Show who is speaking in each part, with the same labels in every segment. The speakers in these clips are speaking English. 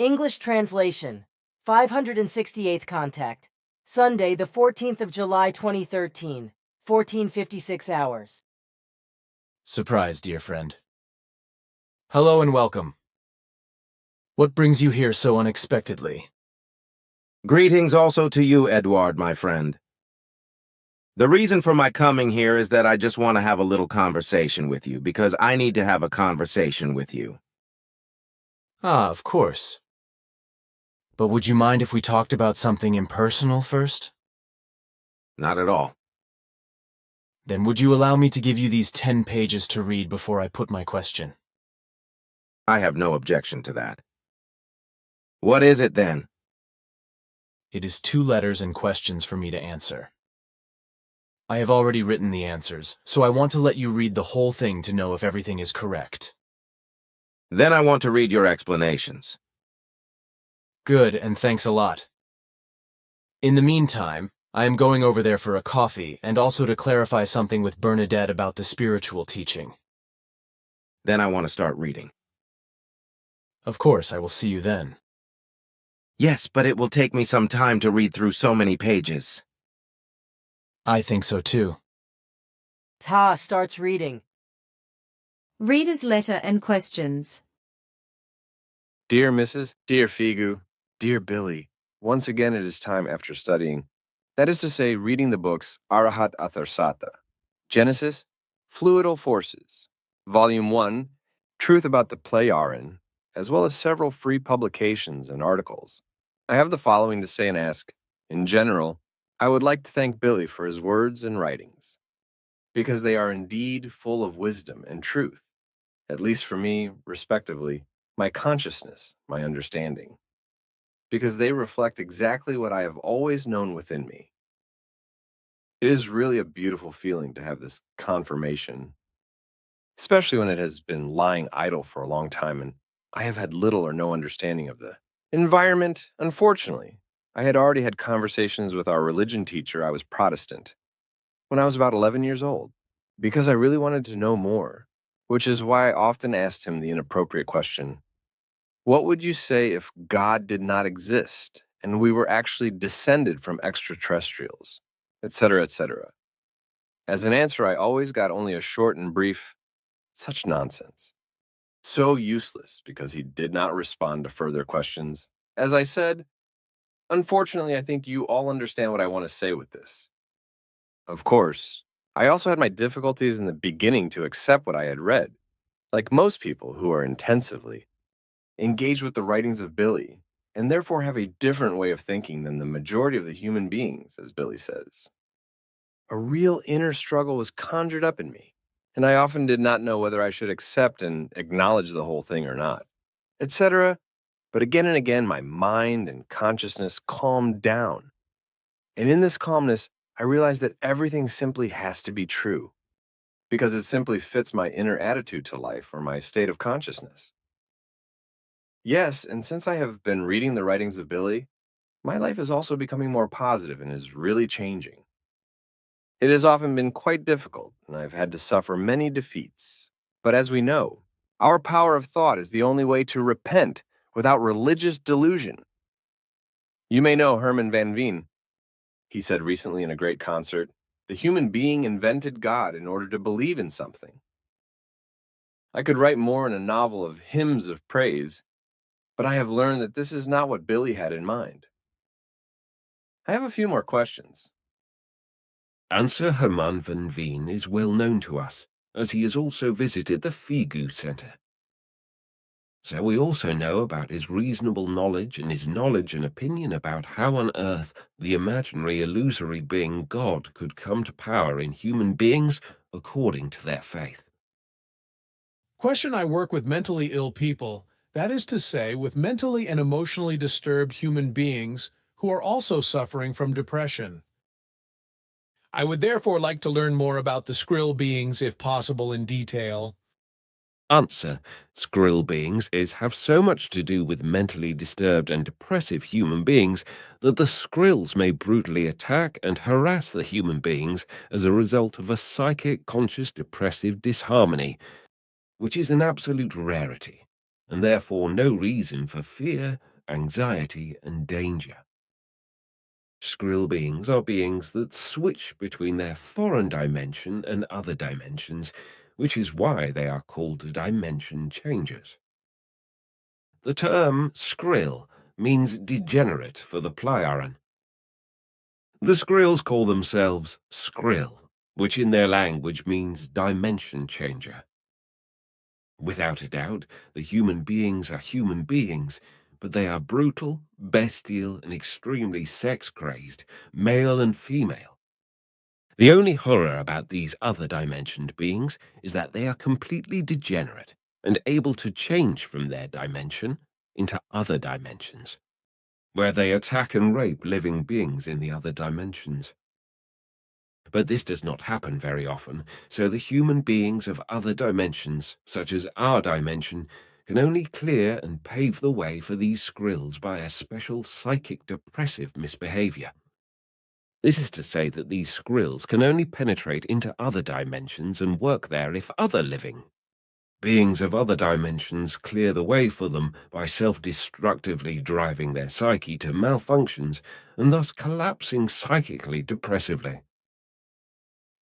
Speaker 1: English translation. 568th contact. Sunday, the 14th of July, 2013. 14:56 hours.
Speaker 2: Surprise, dear friend. Hello and welcome. What brings you here so unexpectedly?
Speaker 3: Greetings also to you, Edward, my friend. The reason for my coming here is that I just want to have a little conversation with you, because I need to have a conversation with you.
Speaker 2: Ah, of course. But would you mind if we talked about something impersonal first?
Speaker 3: Not at all.
Speaker 2: Then would you allow me to give you these 10 pages to read before I put my question?
Speaker 3: I have no objection to that. What is it, then?
Speaker 2: It is 2 letters and questions for me to answer. I have already written the answers, so I want to let you read the whole thing to know if everything is correct.
Speaker 3: Then I want to read your explanations.
Speaker 2: Good, and thanks a lot. In the meantime, I am going over there for a coffee and also to clarify something with Bernadette about the spiritual teaching.
Speaker 3: Then I want to start reading.
Speaker 2: Of course, I will see you then.
Speaker 3: Yes, but it will take me some time to read through so many pages.
Speaker 2: I think so too.
Speaker 1: Ta starts reading.
Speaker 4: Reader's letter and questions.
Speaker 5: Dear Mrs., dear Figu, dear Billy, once again it is time after studying. That is to say, reading the books Arahat Atharsata, Genesis, Fluidal Forces, Volume 1, Truth About the Playarin, as well as several free publications and articles. I have the following to say and ask. In general, I would like to thank Billy for his words and writings, because they are indeed full of wisdom and truth, at least for me, respectively, my consciousness, my understanding, because they reflect exactly what I have always known within me. It is really a beautiful feeling to have this confirmation, especially when it has been lying idle for a long time and I have had little or no understanding of the environment. Unfortunately, I had already had conversations with our religion teacher. I was Protestant when I was about 11 years old, because I really wanted to know more, which is why I often asked him the inappropriate question, what would you say if God did not exist and we were actually descended from extraterrestrials, etc., etc.? As an answer, I always got only a short and brief, such nonsense. So useless, because he did not respond to further questions. As I said, unfortunately, I think you all understand what I want to say with this. Of course, I also had my difficulties in the beginning to accept what I had read. Like most people who are intensively engaged with the writings of Billy, and therefore have a different way of thinking than the majority of the human beings, as Billy says. A real inner struggle was conjured up in me, and I often did not know whether I should accept and acknowledge the whole thing or not, etc. But again and again, my mind and consciousness calmed down. And in this calmness, I realized that everything simply has to be true, because it simply fits my inner attitude to life or my state of consciousness. Yes, and since I have been reading the writings of Billy, my life is also becoming more positive and is really changing. It has often been quite difficult, and I've had to suffer many defeats. But as we know, our power of thought is the only way to repent without religious delusion. You may know Herman van Veen. He said recently in a great concert, the human being invented God in order to believe in something. I could write more in a novel of hymns of praise, but I have learned that this is not what Billy had in mind. I have a few more questions.
Speaker 6: Answer Herman van Veen is well known to us, as he has also visited the Figu Center. So we also know about his reasonable knowledge and his knowledge and opinion about how on earth the imaginary illusory being God could come to power in human beings according to their faith.
Speaker 7: Question: I work with mentally ill people, that is to say, with mentally and emotionally disturbed human beings who are also suffering from depression. I would therefore like to learn more about the Skrill beings, if possible, in detail.
Speaker 6: Answer: Skrill beings have so much to do with mentally disturbed and depressive human beings that the Skrills may brutally attack and harass the human beings as a result of a psychic conscious depressive disharmony, which is an absolute rarity, and therefore no reason for fear, anxiety, and danger. Skrill beings are beings that switch between their foreign dimension and other dimensions, which is why they are called dimension changers. The term Skrill means degenerate for the Plyaran. The Skrills call themselves Skrill, which in their language means dimension changer. Without a doubt, the human beings are human beings, but they are brutal, bestial, and extremely sex-crazed, male and female. The only horror about these other dimensioned beings is that they are completely degenerate and able to change from their dimension into other dimensions, where they attack and rape living beings in the other dimensions. But this does not happen very often, so the human beings of other dimensions, such as our dimension, can only clear and pave the way for these Skrills by a special psychic depressive misbehavior. This is to say that these Skrills can only penetrate into other dimensions and work there if other living beings of other dimensions clear the way for them by self-destructively driving their psyche to malfunctions and thus collapsing psychically depressively.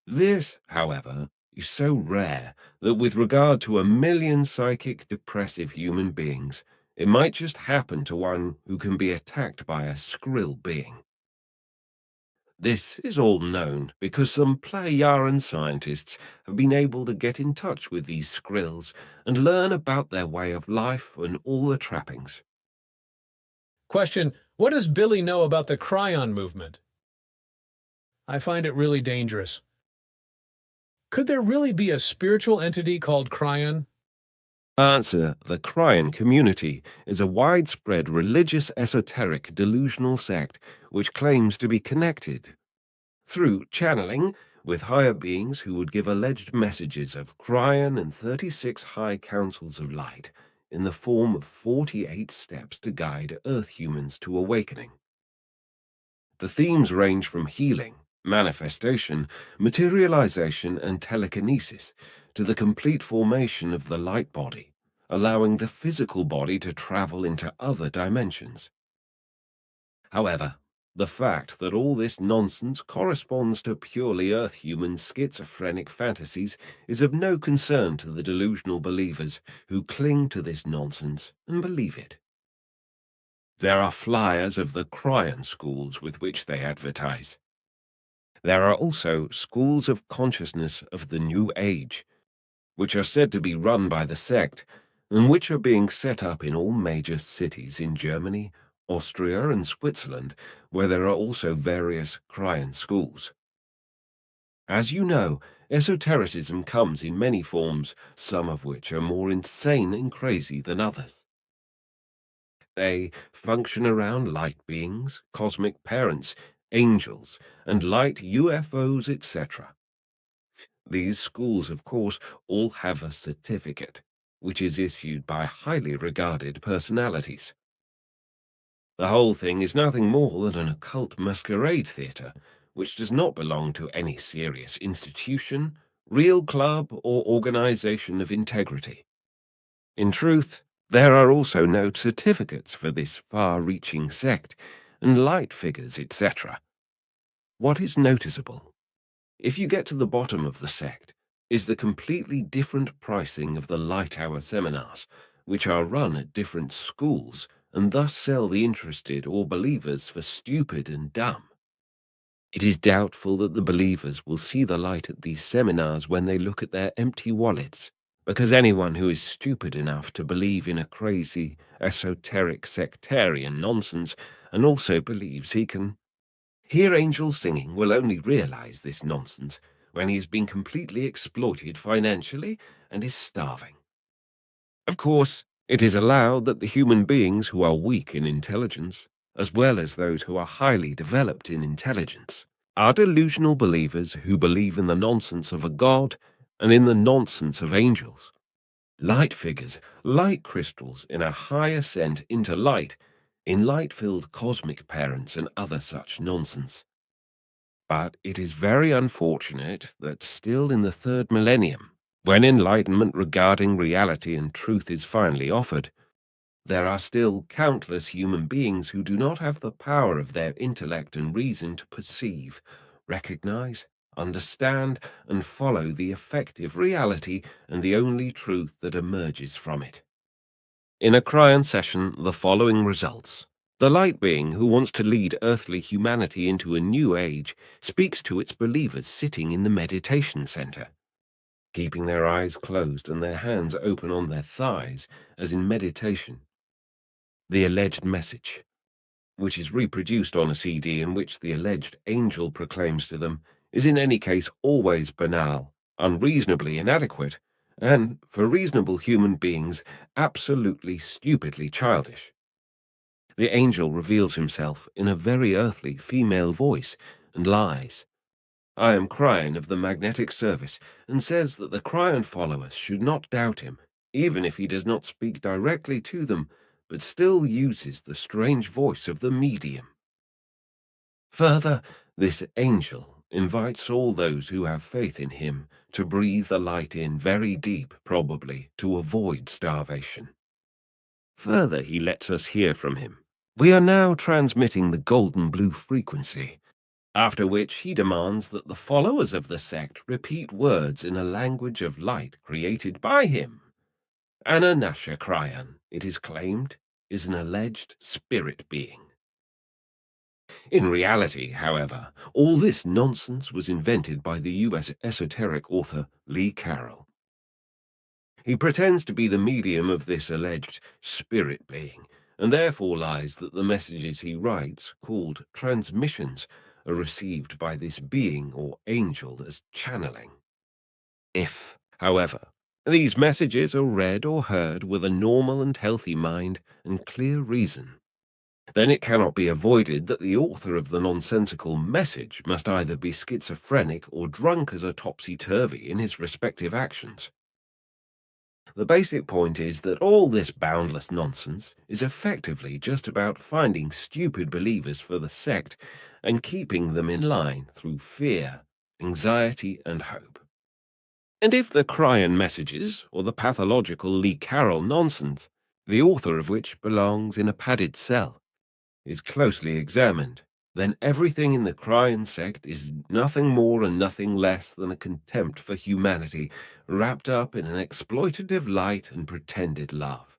Speaker 6: This, however, is so rare that with regard to 1,000,000 psychic depressive human beings, it might just happen to one who can be attacked by a Skrill being. This is all known because some Plyaran scientists have been able to get in touch with these Skrills and learn about their way of life and all the trappings.
Speaker 7: Question: what does Billy know about the Kryon movement? I find it really dangerous. Could there really be a spiritual entity called Kryon?
Speaker 6: Answer: the Kryon community is a widespread religious esoteric delusional sect which claims to be connected through channeling with higher beings who would give alleged messages of Kryon and 36 high councils of light in the form of 48 steps to guide Earth humans to awakening. The themes range from healing, manifestation, materialization, and telekinesis to the complete formation of the light body, allowing the physical body to travel into other dimensions. However, the fact that all this nonsense corresponds to purely Earth-human schizophrenic fantasies is of no concern to the delusional believers who cling to this nonsense and believe it. There are flyers of the Kryon schools with which they advertise. There are also schools of consciousness of the New Age, which are said to be run by the sect, and which are being set up in all major cities in Germany, Austria, and Switzerland, where there are also various Kryon schools. As you know, esotericism comes in many forms, some of which are more insane and crazy than others. They function around light beings, cosmic parents, angels, and light UFOs, etc. These schools, of course, all have a certificate, which is issued by highly regarded personalities. The whole thing is nothing more than an occult masquerade theatre, which does not belong to any serious institution, real club, or organization of integrity. In truth, there are also no certificates for this far-reaching sect, and light figures, etc. What is noticeable, if you get to the bottom of the sect, is the completely different pricing of the light hour seminars, which are run at different schools and thus sell the interested or believers for stupid and dumb. It is doubtful that the believers will see the light at these seminars when they look at their empty wallets, because anyone who is stupid enough to believe in a crazy, esoteric, sectarian nonsense and also believes he can hear angels singing will only realize this nonsense when he has been completely exploited financially and is starving. Of course, it is allowed that the human beings who are weak in intelligence, as well as those who are highly developed in intelligence, are delusional believers who believe in the nonsense of a god and in the nonsense of angels, light figures, light crystals in a high ascent into light, in light-filled cosmic parents and other such nonsense. But it is very unfortunate that still in the third millennium, when enlightenment regarding reality and truth is finally offered, There are still countless human beings who do not have the power of their intellect and reason to perceive, recognize, understand, and follow the effective reality and the only truth that emerges from it. In a Kryon session, the following results. The light being who wants to lead earthly humanity into a new age speaks to its believers sitting in the meditation center, keeping their eyes closed and their hands open on their thighs, as in meditation. The alleged message, which is reproduced on a CD in which the alleged angel proclaims to them, is in any case always banal, unreasonably inadequate, and, for reasonable human beings, absolutely stupidly childish. The angel reveals himself in a very earthly female voice and lies. I am Kryon of the Magnetic Service, and says that the Kryon followers should not doubt him, even if he does not speak directly to them, but still uses the strange voice of the medium. Further, this angel invites all those who have faith in him to breathe the light in very deep, probably, to avoid starvation. Further, he lets us hear from him. We are now transmitting the golden blue frequency, after which he demands that the followers of the sect repeat words in a language of light created by him. Ananasha Kryon, it is claimed, is an alleged spirit being. In reality, however, all this nonsense was invented by the US esoteric author Lee Carroll. He pretends to be the medium of this alleged spirit being, and therefore lies that the messages he writes, called transmissions, are received by this being or angel as channeling. If, however, these messages are read or heard with a normal and healthy mind and clear reason, then it cannot be avoided that the author of the nonsensical message must either be schizophrenic or drunk as a topsy-turvy in his respective actions. The basic point is that all this boundless nonsense is effectively just about finding stupid believers for the sect and keeping them in line through fear, anxiety, and hope. And if the Kryon messages, or the pathological Lee Carroll nonsense, the author of which belongs in a padded cell, is closely examined, then everything in the Kryon sect is nothing more and nothing less than a contempt for humanity wrapped up in an exploitative light and pretended love.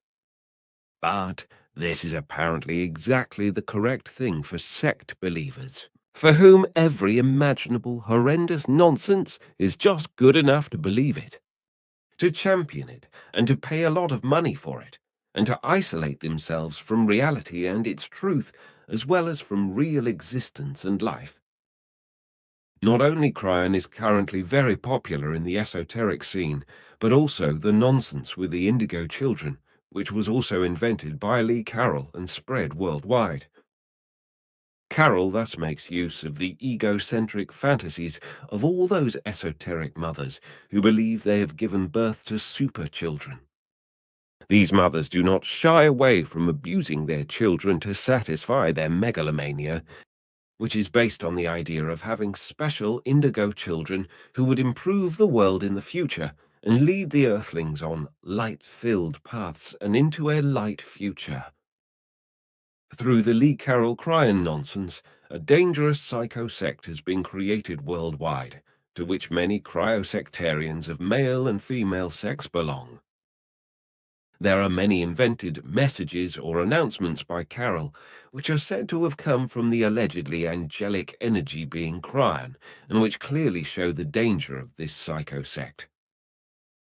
Speaker 6: But this is apparently exactly the correct thing for sect believers, for whom every imaginable horrendous nonsense is just good enough to believe it, to champion it, and to pay a lot of money for it, and to isolate themselves from reality and its truth, as well as from real existence and life. Not only Kryon is currently very popular in the esoteric scene, but also the nonsense with the indigo children, which was also invented by Lee Carroll and spread worldwide. Carroll thus makes use of the egocentric fantasies of all those esoteric mothers who believe they have given birth to super children. These mothers do not shy away from abusing their children to satisfy their megalomania, which is based on the idea of having special indigo children who would improve the world in the future and lead the earthlings on light-filled paths and into a light future. Through the Lee Carroll Kryon nonsense, a dangerous psycho-sect has been created worldwide, to which many cryosectarians of male and female sex belong. There are many invented messages or announcements by Carroll, which are said to have come from the allegedly angelic energy being Kryon, and which clearly show the danger of this psycho-sect.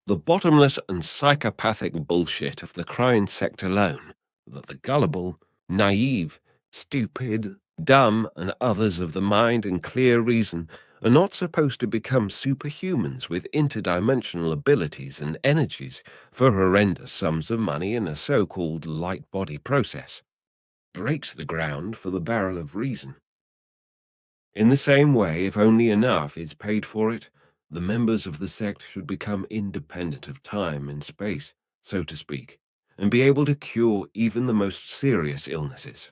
Speaker 6: The bottomless and psychopathic bullshit of the Kryon sect alone, that the gullible, naive, stupid, dumb, and others of the mind and clear reason are not supposed to become superhumans with interdimensional abilities and energies for horrendous sums of money in a so-called light body process, breaks the ground for the barrel of reason. In the same way, if only enough is paid for it, the members of the sect should become independent of time and space, so to speak, and be able to cure even the most serious illnesses.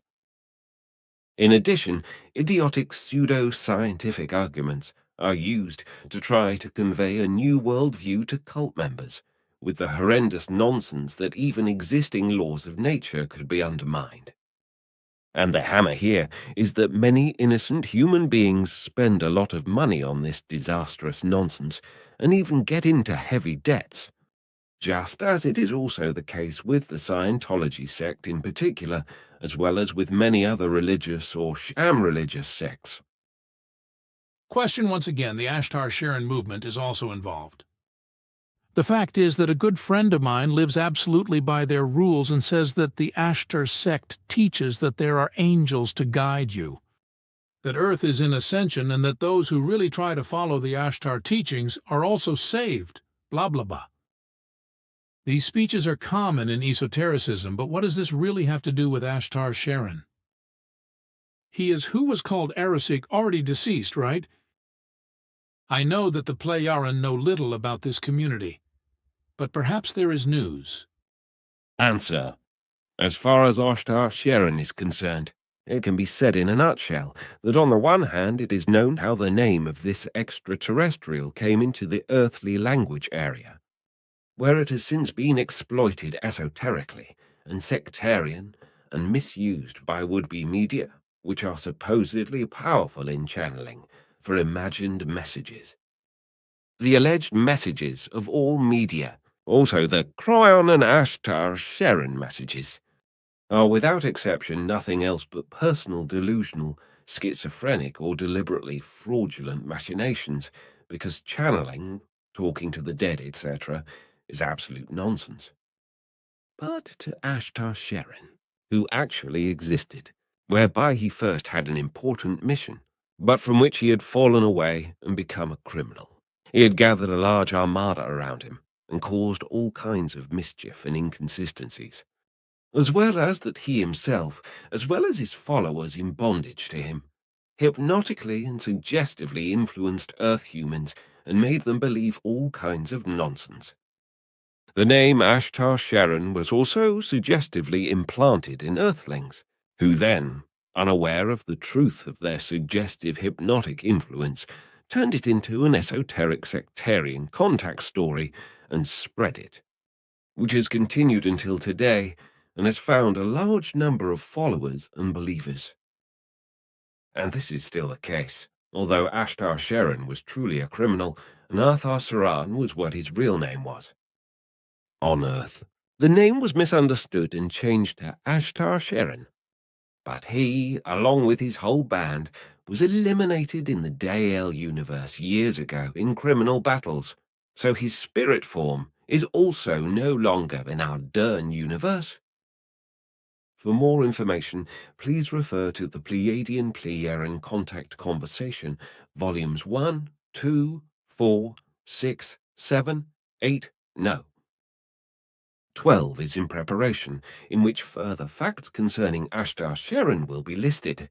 Speaker 6: In addition, idiotic pseudo-scientific arguments are used to try to convey a new worldview to cult members, with the horrendous nonsense that even existing laws of nature could be undermined. And the hammer here is that many innocent human beings spend a lot of money on this disastrous nonsense and even get into heavy debts, just as it is also the case with the Scientology sect in particular, as well as with many other religious or sham-religious sects.
Speaker 8: Question once again, the Ashtar Sheran movement is also involved. The fact is that a good friend of mine lives absolutely by their rules and says that the Ashtar sect teaches that there are angels to guide you, that Earth is in ascension, and that those who really try to follow the Ashtar teachings are also saved, blah blah blah. These speeches are common in esotericism, but what does this really have to do with Ashtar Sheran? He is who was called Erosik, already deceased, right? I know that the Playaran know little about this community, but perhaps there is news.
Speaker 6: Answer. As far as Ashtar Sheran is concerned, it can be said in a nutshell that on the one hand it is known how the name of this extraterrestrial came into the earthly language area, where it has since been exploited esoterically and sectarian and misused by would-be media, which are supposedly powerful in channeling for imagined messages. The alleged messages of all media, also the Kryon and Ashtar Sheran messages, are without exception nothing else but personal delusional, schizophrenic or deliberately fraudulent machinations, because channeling, talking to the dead, etc., is absolute nonsense. But to Ashtar Sheran, who actually existed, whereby he first had an important mission, but from which he had fallen away and become a criminal. He had gathered a large armada around him and caused all kinds of mischief and inconsistencies, as well as that he himself, as well as his followers in bondage to him, hypnotically and suggestively influenced Earth humans and made them believe all kinds of nonsense. The name Ashtar Sheran was also suggestively implanted in Earthlings, who then, unaware of the truth of their suggestive hypnotic influence, turned it into an esoteric sectarian contact story and spread it, which has continued until today and has found a large number of followers and believers. And this is still the case, although Ashtar Sheran was truly a criminal and Arthur Sheran was what his real name was. On Earth, the name was misunderstood and changed to Ashtar Sheran. But he, along with his whole band, was eliminated in the Dale universe years ago in criminal battles, so his spirit form is also no longer in our Dern universe. For more information, please refer to the Pleiadian-Playaran Contact Conversation, Volumes 1, 2, 4, 6, 7, 8, no. 12 is in preparation, in which further facts concerning Ashtar Sheran will be listed.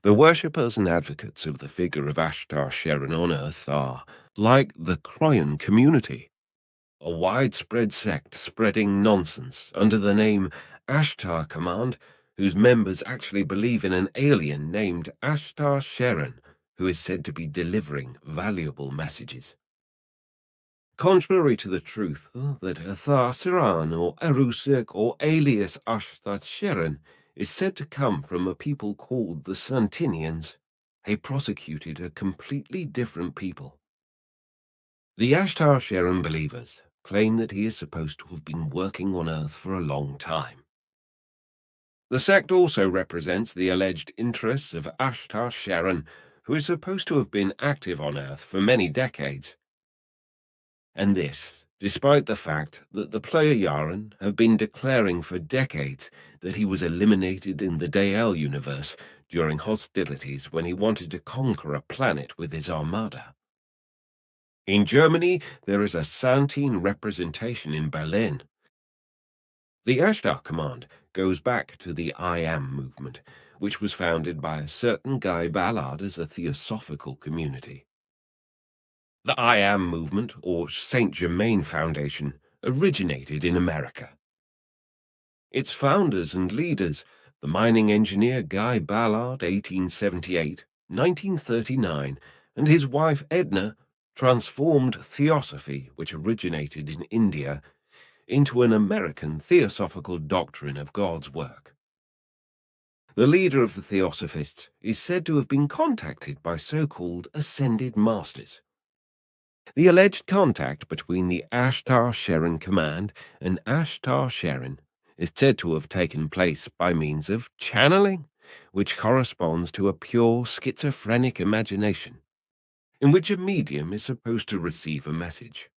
Speaker 6: The worshippers and advocates of the figure of Ashtar Sheran on Earth are, like the Kryon community, a widespread sect spreading nonsense under the name Ashtar Command, whose members actually believe in an alien named Ashtar Sheran, who is said to be delivering valuable messages. Contrary to the truth that Arthur Sheran or Erusik or alias Ashtar Sheran is said to come from a people called the Santinians, they prosecuted a completely different people. The Ashtar Sheran believers claim that he is supposed to have been working on Earth for a long time. The sect also represents the alleged interests of Ashtar Sheran, who is supposed to have been active on Earth for many decades. And this, despite the fact that the Playaran have been declaring for decades that he was eliminated in the Dale universe during hostilities when he wanted to conquer a planet with his armada. In Germany, there is a Santine representation in Berlin. The Ashtar Command goes back to the I Am movement, which was founded by a certain guy Ballard as a theosophical community. The I Am movement, or St. Germain Foundation, originated in America. Its founders and leaders, the mining engineer Guy Ballard, 1878, 1939, and his wife Edna, transformed theosophy, which originated in India, into an American theosophical doctrine of God's work. The leader of the Theosophists is said to have been contacted by so-called ascended masters. The alleged contact between the Ashtar Sheran command and Ashtar Sheran is said to have taken place by means of channeling, which corresponds to a pure schizophrenic imagination, in which a medium is supposed to receive a message.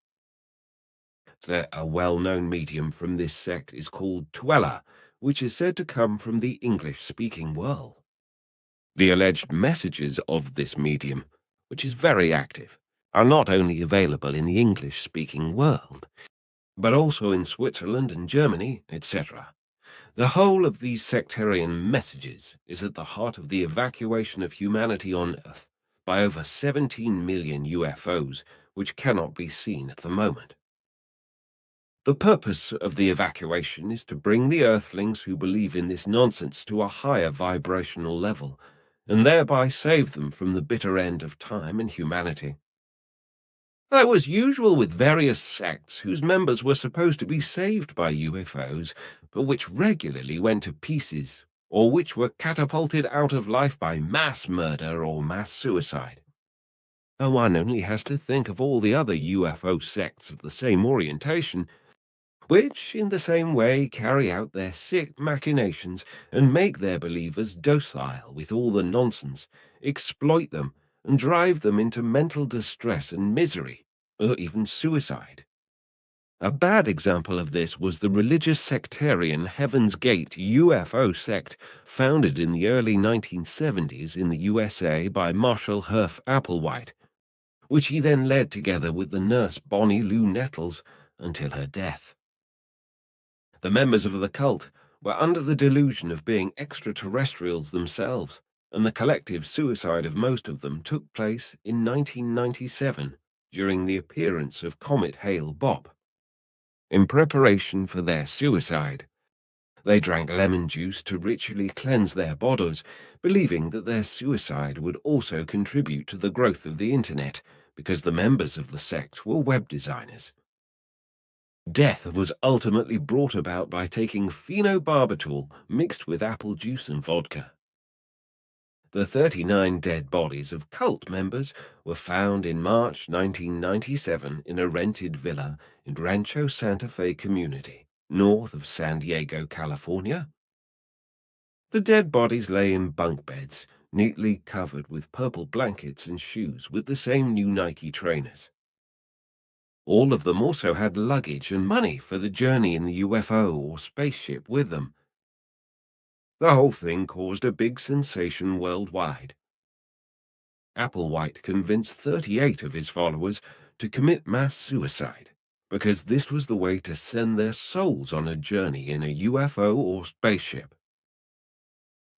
Speaker 6: A well-known medium from this sect is called Tuella, which is said to come from the English-speaking world. The alleged messages of this medium, which is very active, are not only available in the English-speaking world, but also in Switzerland and Germany, etc. The whole of these sectarian messages is at the heart of the evacuation of humanity on Earth by over 17 million UFOs, which cannot be seen at the moment. The purpose of the evacuation is to bring the Earthlings who believe in this nonsense to a higher vibrational level, and thereby save them from the bitter end of time and humanity. It was usual with various sects whose members were supposed to be saved by UFOs, but which regularly went to pieces, or which were catapulted out of life by mass murder or mass suicide. One only has to think of all the other UFO sects of the same orientation, which in the same way carry out their sick machinations and make their believers docile with all the nonsense, exploit them, and drive them into mental distress and misery, or even suicide. A bad example of this was the religious sectarian Heaven's Gate UFO sect founded in the early 1970s in the USA by Marshall Herff Applewhite, which he then led together with the nurse Bonnie Lou Nettles until her death. The members of the cult were under the delusion of being extraterrestrials themselves, and the collective suicide of most of them took place in 1997 during the appearance of Comet Hale-Bopp. In preparation for their suicide, they drank lemon juice to ritually cleanse their bodies, believing that their suicide would also contribute to the growth of the internet, because the members of the sect were web designers. Death was ultimately brought about by taking phenobarbital mixed with apple juice and vodka. The 39 dead bodies of cult members were found in March 1997 in a rented villa in Rancho Santa Fe community, north of San Diego, California. The dead bodies lay in bunk beds, neatly covered with purple blankets and shoes with the same new Nike trainers. All of them also had luggage and money for the journey in the UFO or spaceship with them. The whole thing caused a big sensation worldwide. Applewhite convinced 38 of his followers to commit mass suicide, because this was the way to send their souls on a journey in a UFO or spaceship.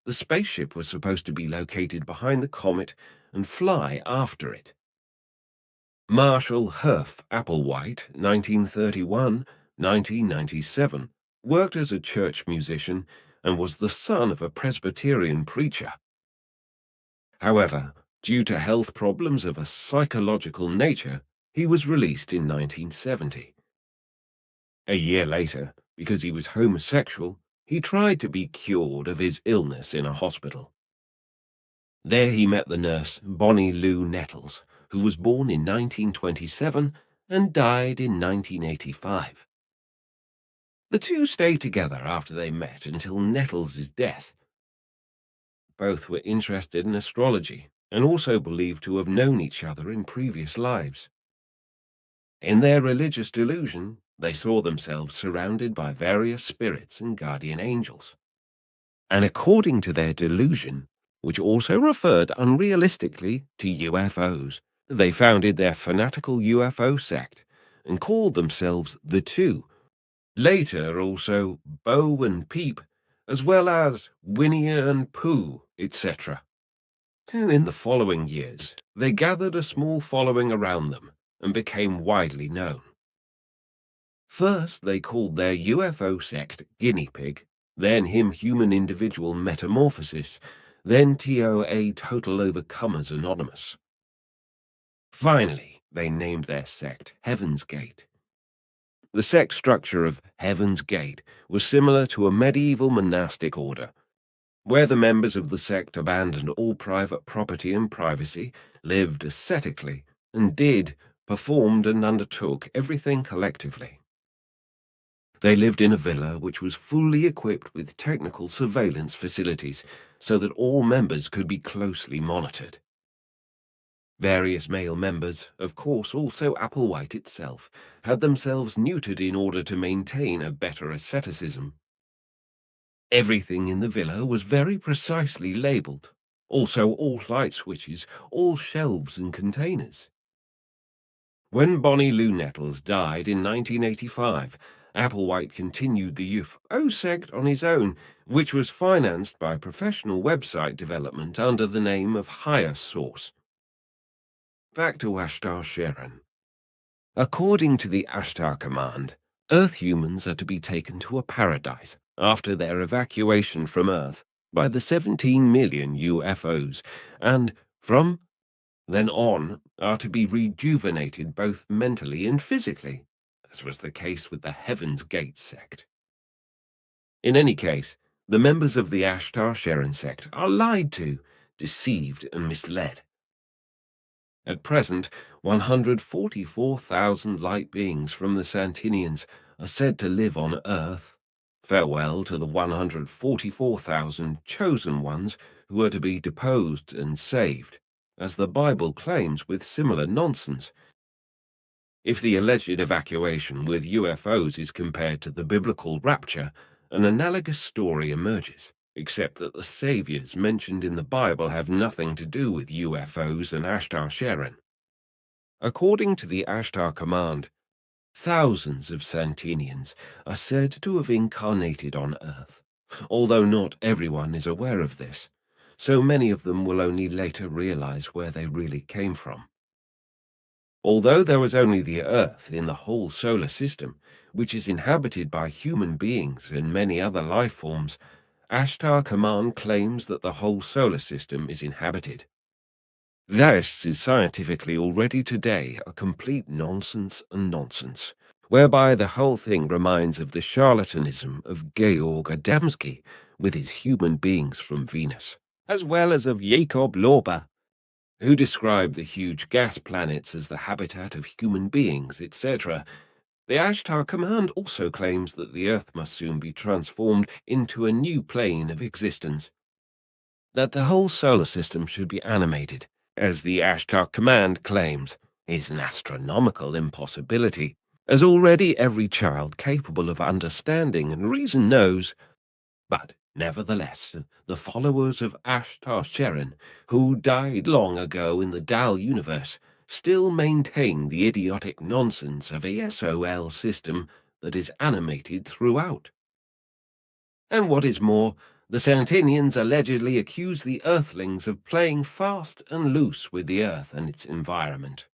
Speaker 6: The spaceship was supposed to be located behind the comet and fly after it. Marshall Herff Applewhite, 1931-1997, worked as a church musician and was the son of a Presbyterian preacher. However, due to health problems of a psychological nature, he was released in 1970. A year later, because he was homosexual, he tried to be cured of his illness in a hospital. There he met the nurse Bonnie Lou Nettles, who was born in 1927 and died in 1985. The two stayed together after they met until Nettles' death. Both were interested in astrology and also believed to have known each other in previous lives. In their religious delusion, they saw themselves surrounded by various spirits and guardian angels. And according to their delusion, which also referred unrealistically to UFOs, they founded their fanatical UFO sect and called themselves the Two, later also Bo and Peep, as well as Winnie and Pooh, etc. In the following years, they gathered a small following around them and became widely known. First, they called their UFO sect Guinea Pig, then Him Human Individual Metamorphosis, then TOA Total Overcomers Anonymous. Finally, they named their sect Heaven's Gate. The sect structure of Heaven's Gate was similar to a medieval monastic order, where the members of the sect abandoned all private property and privacy, lived ascetically, and performed and undertook everything collectively. They lived in a villa which was fully equipped with technical surveillance facilities so that all members could be closely monitored. Various male members, of course also Applewhite itself, had themselves neutered in order to maintain a better asceticism. Everything in the villa was very precisely labelled, also all light switches, all shelves and containers. When Bonnie Lou Nettles died in 1985, Applewhite continued the UFO sect on his own, which was financed by professional website development under the name of Higher Source. Back to Ashtar Sheran. According to the Ashtar Command, Earth humans are to be taken to a paradise after their evacuation from Earth by the 17 million UFOs, and from then on are to be rejuvenated both mentally and physically, as was the case with the Heaven's Gate sect. In any case, the members of the Ashtar Sheran sect are lied to, deceived and misled. At present, 144,000 light beings from the Santinians are said to live on Earth. Farewell to the 144,000 chosen ones who are to be deposed and saved, as the Bible claims with similar nonsense. If the alleged evacuation with UFOs is compared to the biblical rapture, an analogous story emerges, except that the saviors mentioned in the Bible have nothing to do with UFOs and Ashtar Sheran. According to the Ashtar Command, thousands of Santinians are said to have incarnated on Earth, although not everyone is aware of this, so many of them will only later realize where they really came from. Although there was only the Earth in the whole solar system, which is inhabited by human beings and many other life forms, Ashtar Command claims that the whole solar system is inhabited. This is scientifically already today a complete nonsense, whereby the whole thing reminds of the charlatanism of Georg Adamski with his human beings from Venus, as well as of Jacob Lorber, who described the huge gas planets as the habitat of human beings, etc. The Ashtar Command also claims that the Earth must soon be transformed into a new plane of existence, that the whole solar system should be animated, as the Ashtar Command claims, is an astronomical impossibility, as already every child capable of understanding and reason knows. But nevertheless, the followers of Ashtar Sheran, who died long ago in the Dal universe, still maintain the idiotic nonsense of a SOL system that is animated throughout. And what is more, the Santinians allegedly accuse the Earthlings of playing fast and loose with the Earth and its environment.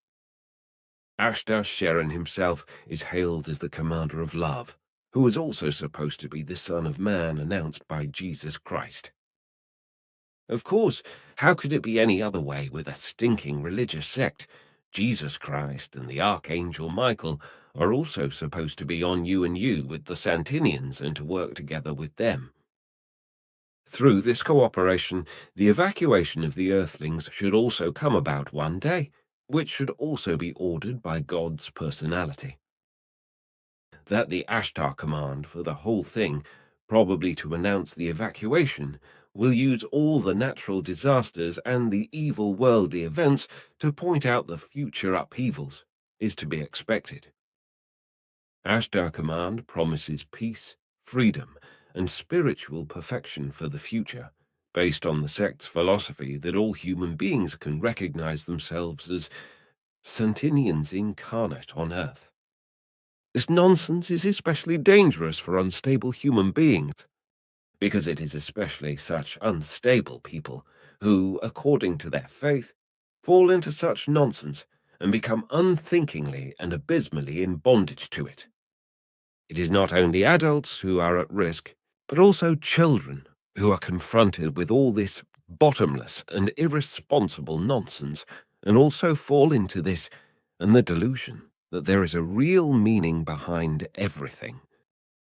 Speaker 6: Ashtar Sheran himself is hailed as the commander of love, who is also supposed to be the Son of Man announced by Jesus Christ. Of course, how could it be any other way with a stinking religious sect? Jesus Christ and the Archangel Michael are also supposed to be on you and you with the Santinians and to work together with them. Through this cooperation, the evacuation of the Earthlings should also come about one day, which should also be ordered by God's personality. That the Ashtar Command for the whole thing, probably to announce the evacuation, will use all the natural disasters and the evil worldly events to point out the future upheavals, is to be expected. Ashtar Command promises peace, freedom, and spiritual perfection for the future, based on the sect's philosophy that all human beings can recognize themselves as Santinians incarnate on Earth. This nonsense is especially dangerous for unstable human beings, because it is especially such unstable people who, according to their faith, fall into such nonsense and become unthinkingly and abysmally in bondage to it. It is not only adults who are at risk, but also children who are confronted with all this bottomless and irresponsible nonsense and also fall into this and the delusion that there is a real meaning behind everything.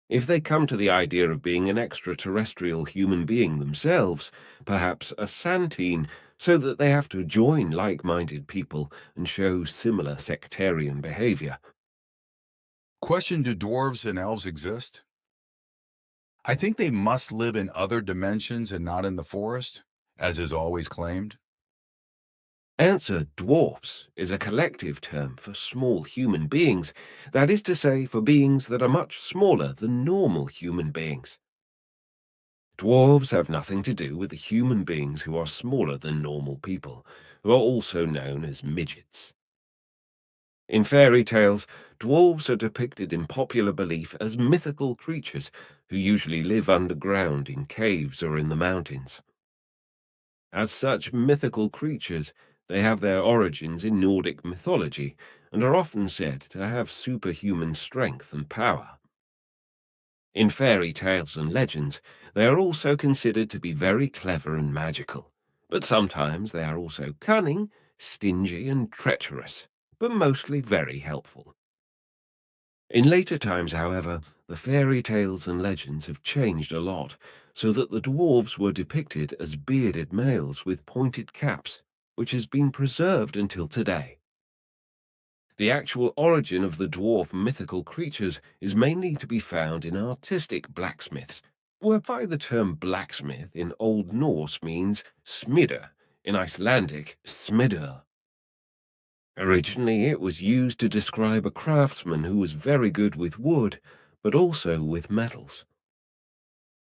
Speaker 6: If they come to the idea of being an extraterrestrial human being themselves, perhaps a Santine, so that they have to join like-minded people and show similar sectarian behavior.
Speaker 9: Question: do dwarves and elves exist? I think they must live in other dimensions and not in the forest, as is always claimed.
Speaker 6: Answer: dwarfs is a collective term for small human beings, that is to say, for beings that are much smaller than normal human beings. Dwarves have nothing to do with the human beings who are smaller than normal people, who are also known as midgets. In fairy tales, dwarves are depicted in popular belief as mythical creatures who usually live underground in caves or in the mountains. As such mythical creatures, they have their origins in Nordic mythology and are often said to have superhuman strength and power. In fairy tales and legends, they are also considered to be very clever and magical, but sometimes they are also cunning, stingy, and treacherous, but mostly very helpful. In later times, however, the fairy tales and legends have changed a lot, so that the dwarves were depicted as bearded males with pointed caps, which has been preserved until today. The actual origin of the dwarf mythical creatures is mainly to be found in artistic blacksmiths, whereby the term blacksmith in Old Norse means smidder, in Icelandic smidur. Originally, it was used to describe a craftsman who was very good with wood, but also with metals.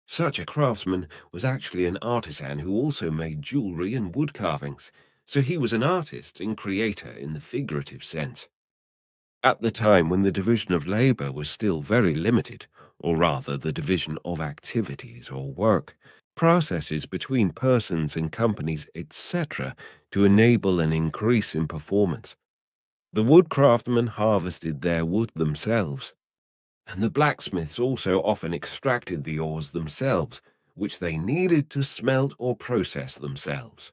Speaker 6: Such a craftsman was actually an artisan who also made jewelry and wood carvings, so he was an artist and creator in the figurative sense. At the time when the division of labor was still very limited, or rather the division of activities or work, processes between persons and companies, etc., to enable an increase in performance, the woodcraftsmen harvested their wood themselves, and the blacksmiths also often extracted the ores themselves, which they needed to smelt or process themselves.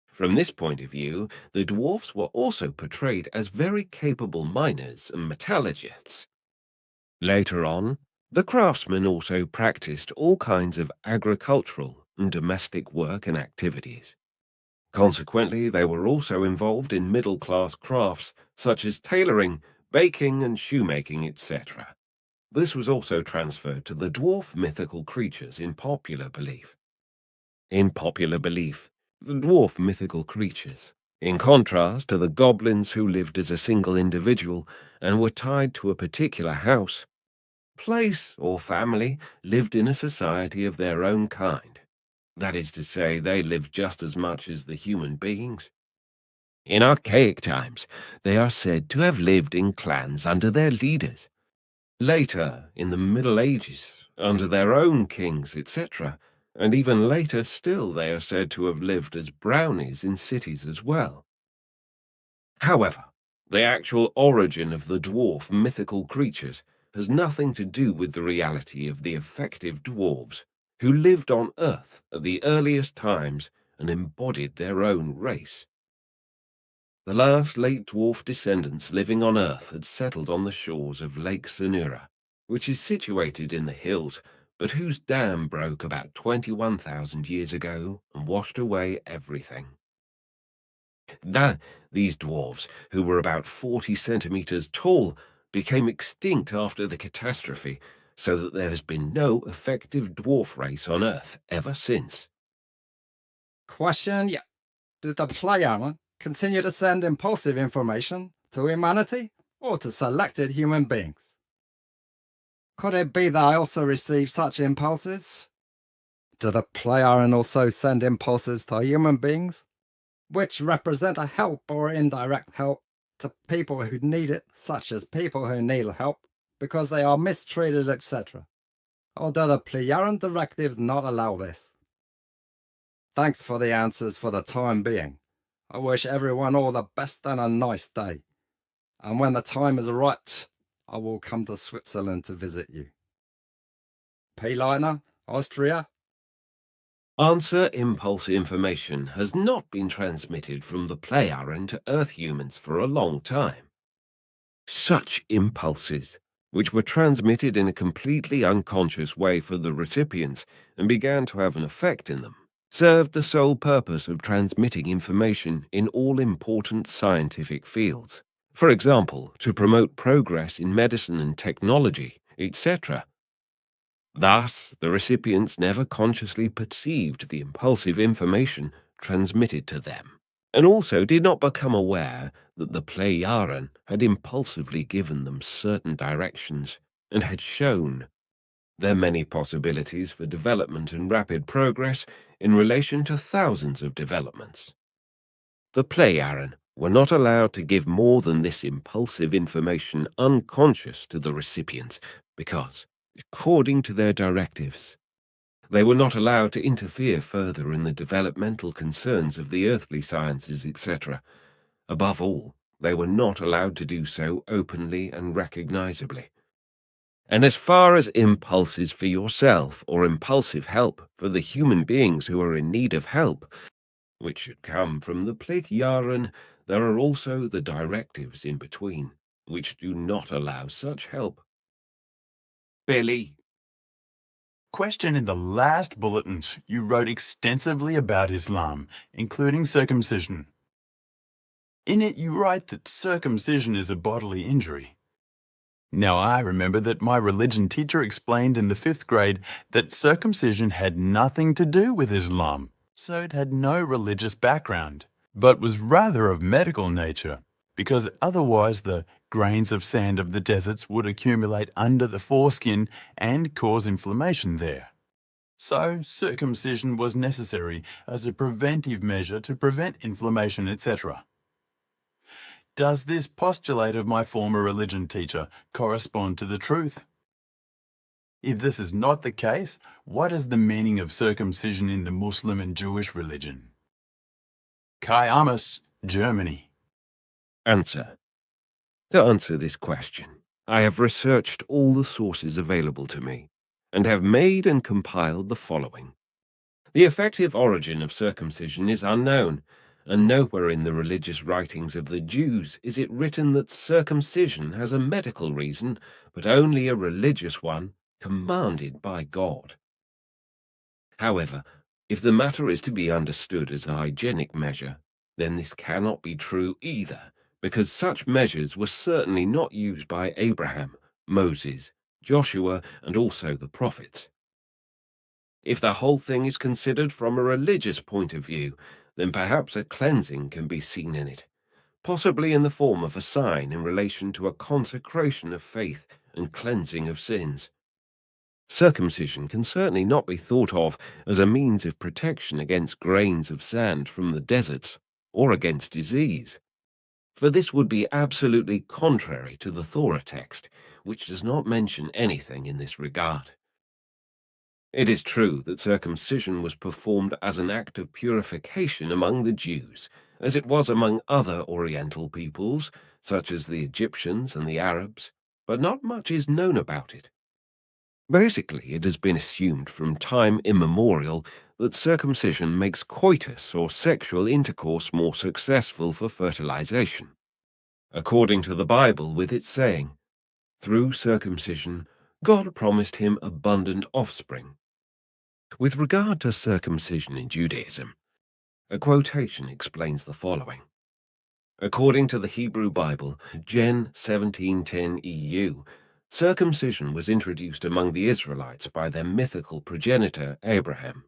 Speaker 6: From this point of view, the dwarfs were also portrayed as very capable miners and metallurgists. Later on, the craftsmen also practiced all kinds of agricultural and domestic work and activities. Consequently, they were also involved in middle-class crafts such as tailoring, baking, and shoemaking, etc. This was also transferred to the dwarf mythical creatures in popular belief. In popular belief, the dwarf mythical creatures, in contrast to the goblins who lived as a single individual and were tied to a particular house, place, or family, lived in a society of their own kind. That is to say, they lived just as much as the human beings. In archaic times, they are said to have lived in clans under their leaders. Later, in the Middle Ages, under their own kings, etc., and even later still they are said to have lived as brownies in cities as well. However, the actual origin of the dwarf mythical creatures has nothing to do with the reality of the effective dwarves who lived on Earth at the earliest times and embodied their own race. The last late dwarf descendants living on Earth had settled on the shores of Lake Sonura, which is situated in the hills, but whose dam broke about 21,000 years ago and washed away everything. These dwarves, who were about 40 centimeters tall, became extinct after the catastrophe, so that there has been no effective dwarf race on Earth ever since.
Speaker 10: Question: did the player continue to send impulsive information to humanity or to selected human beings? Could it be they also receive such impulses? Do the player also send impulses to human beings, which represent a help or indirect help to people who need it, such as people who need help because they are mistreated, etc.? Or do the Plejaran directives not allow this? Thanks for the answers for the time being. I wish everyone all the best and a nice day. And when the time is right, I will come to Switzerland to visit you. P. Leitner, Austria,
Speaker 6: Answer impulse information has not been transmitted from the Plejaren to Earth humans for a long time. Such impulses, which were transmitted in a completely unconscious way for the recipients and began to have an effect in them, served the sole purpose of transmitting information in all important scientific fields. For example, to promote progress in medicine and technology, etc. Thus, the recipients never consciously perceived the impulsive information transmitted to them, and also did not become aware that the Plejaren had impulsively given them certain directions and had shown their many possibilities for development and rapid progress in relation to thousands of developments. The Plejaren were not allowed to give more than this impulsive information unconscious to the recipients because, according to their directives, they were not allowed to interfere further in the developmental concerns of the earthly sciences, etc. Above all, they were not allowed to do so openly and recognizably. And as far as impulses for yourself or impulsive help for the human beings who are in need of help, which should come from the Plejaren, there are also the directives in between, which do not allow such help. Billy.
Speaker 11: Question: in the last bulletins, you wrote extensively about Islam, including circumcision. In it, you write that circumcision is a bodily injury. Now, I remember that my religion teacher explained in the 5th grade that circumcision had nothing to do with Islam, so it had no religious background, but was rather of medical nature, because otherwise the grains of sand of the deserts would accumulate under the foreskin and cause inflammation there. So circumcision was necessary as a preventive measure to prevent inflammation, etc. Does this postulate of my former religion teacher correspond to the truth? If this is not the case, what is the meaning of circumcision in the Muslim and Jewish religion? Kai Amos, Germany.
Speaker 6: Answer. To answer this question, I have researched all the sources available to me, and have made and compiled the following. The effective origin of circumcision is unknown, and nowhere in the religious writings of the Jews is it written that circumcision has a medical reason, but only a religious one, commanded by God. However, if the matter is to be understood as a hygienic measure, then this cannot be true either, because such measures were certainly not used by Abraham, Moses, Joshua, and also the prophets. If the whole thing is considered from a religious point of view, then perhaps a cleansing can be seen in it, possibly in the form of a sign in relation to a consecration of faith and cleansing of sins. Circumcision can certainly not be thought of as a means of protection against grains of sand from the deserts or against disease, for this would be absolutely contrary to the Torah text, which does not mention anything in this regard. It is true that circumcision was performed as an act of purification among the Jews, as it was among other Oriental peoples, such as the Egyptians and the Arabs, but not much is known about it. Basically, it has been assumed from time immemorial that circumcision makes coitus or sexual intercourse more successful for fertilization. According to the Bible, with its saying, "Through circumcision, God promised him abundant offspring." With regard to circumcision in Judaism, a quotation explains the following. According to the Hebrew Bible, Gen 1710 EU, circumcision was introduced among the Israelites by their mythical progenitor Abraham.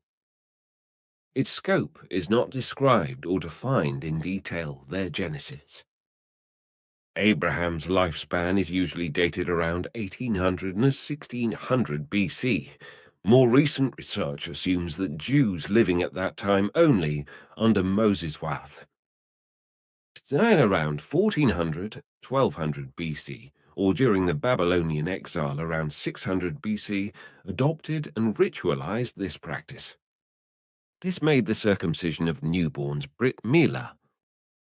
Speaker 6: Its scope is not described or defined in detail their genesis. Abraham's lifespan is usually dated around 1800 and 1600 BC. More recent research assumes that Jews living at that time only under Moses' Wath. Then around 1400, 1200 BC, or during the Babylonian exile around 600 BC, adopted and ritualized this practice. This made the circumcision of newborns Brit Milah,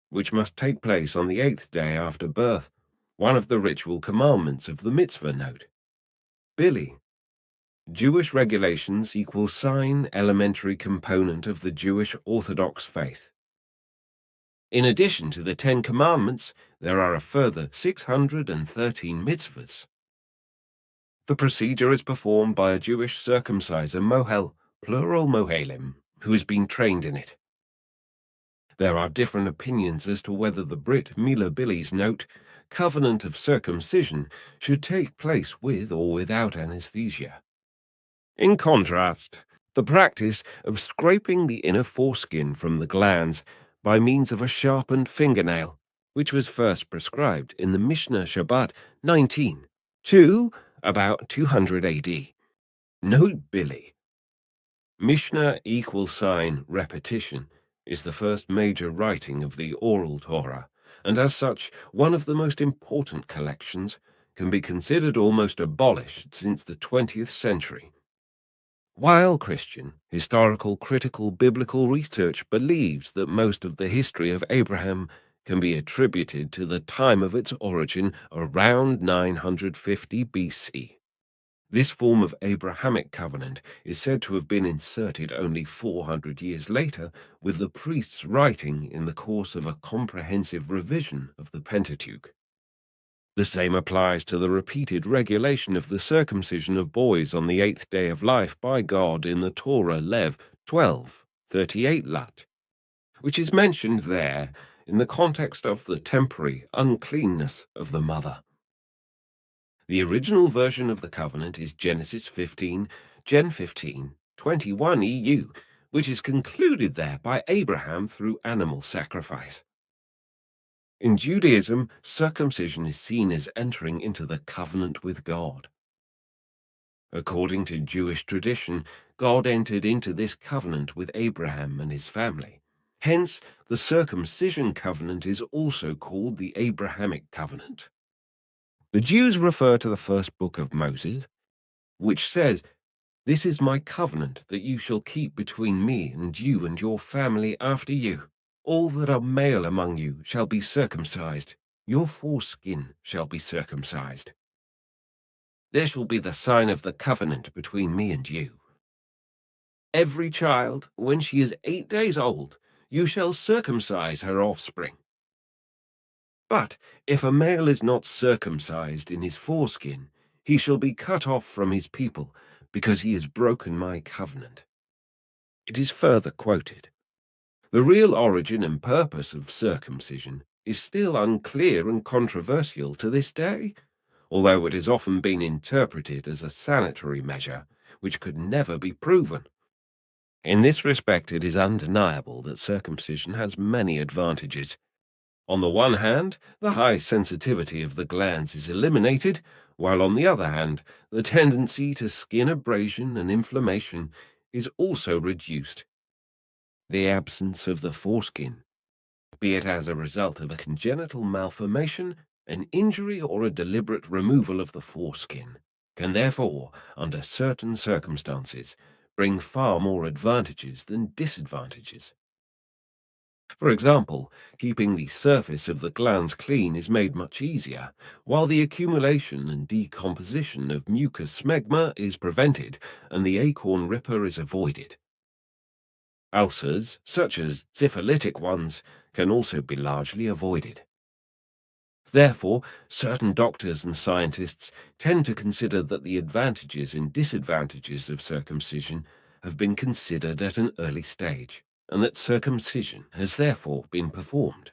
Speaker 6: which must take place on the 8th day after birth, one of the ritual commandments of the mitzvah note. Billy. Jewish regulations equal sign elementary component of the Jewish Orthodox faith. In addition to the 10 Commandments, there are a further 613 mitzvahs. The procedure is performed by a Jewish circumciser mohel, plural mohelim, who has been trained in it. There are different opinions as to whether the Brit Milah Billy's note, covenant of circumcision, should take place with or without anesthesia. In contrast, the practice of scraping the inner foreskin from the glands by means of a sharpened fingernail, which was first prescribed in the Mishnah Shabbat 19 to about 200 AD. Note Billy. Mishnah equal sign repetition is the first major writing of the oral Torah, and as such, one of the most important collections, can be considered almost abolished since the 20th century. While Christian, historical critical biblical research believes that most of the history of Abraham can be attributed to the time of its origin around 950 BC. This form of Abrahamic covenant is said to have been inserted only 400 years later, with the priests writing in the course of a comprehensive revision of the Pentateuch. The same applies to the repeated regulation of the circumcision of boys on the 8th day of life by God in the Torah Lev 12:38 lat, which is mentioned there in the context of the temporary uncleanness of the mother. The original version of the covenant is Genesis 15, Gen 15, 21 EU, which is concluded there by Abraham through animal sacrifice. In Judaism, circumcision is seen as entering into the covenant with God. According to Jewish tradition, God entered into this covenant with Abraham and his family. Hence, the circumcision covenant is also called the Abrahamic covenant. The Jews refer to the first book of Moses, which says, "This is my covenant that you shall keep between me and you and your family after you. All that are male among you shall be circumcised. Your foreskin shall be circumcised. This shall be the sign of the covenant between me and you. Every child, when she is 8 days old, you shall circumcise her offspring. But if a male is not circumcised in his foreskin, he shall be cut off from his people, because he has broken my covenant." It is further quoted. The real origin and purpose of circumcision is still unclear and controversial to this day, although it has often been interpreted as a sanitary measure, which could never be proven. In this respect, it is undeniable that circumcision has many advantages. On the one hand, the high sensitivity of the glands is eliminated, while on the other hand, the tendency to skin abrasion and inflammation is also reduced. The absence of the foreskin, be it as a result of a congenital malformation, an injury, or a deliberate removal of the foreskin, can therefore, under certain circumstances, bring far more advantages than disadvantages. For example, keeping the surface of the glands clean is made much easier, while the accumulation and decomposition of mucous smegma is prevented and the acorn ripper is avoided. Ulcers, such as syphilitic ones, can also be largely avoided. Therefore, certain doctors and scientists tend to consider that the advantages and disadvantages of circumcision have been considered at an early stage, and that circumcision has therefore been performed.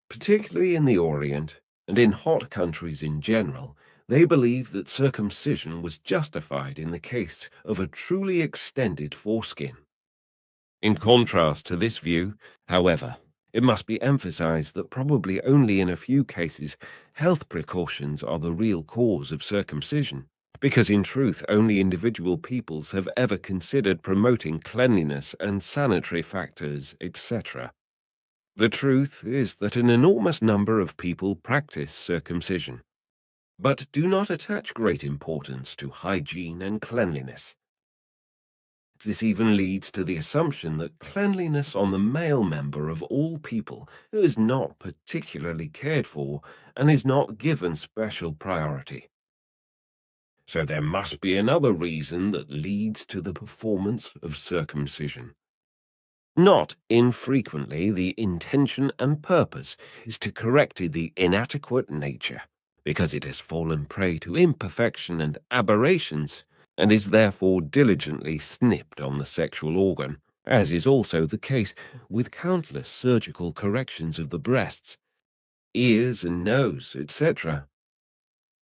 Speaker 6: Particularly in the Orient, and in hot countries in general, they believe that circumcision was justified in the case of a truly extended foreskin. In contrast to this view, however, it must be emphasized that probably only in a few cases health precautions are the real cause of circumcision, because in truth only individual peoples have ever considered promoting cleanliness and sanitary factors, etc. The truth is that an enormous number of people practice circumcision, but do not attach great importance to hygiene and cleanliness. This even leads to the assumption that cleanliness on the male member of all people is not particularly cared for and is not given special priority. So there must be another reason that leads to the performance of circumcision. Not infrequently, the intention and purpose is to correct the inadequate nature, because it has fallen prey to imperfection and aberrations, and is therefore diligently snipped on the sexual organ, as is also the case with countless surgical corrections of the breasts, ears and nose, etc.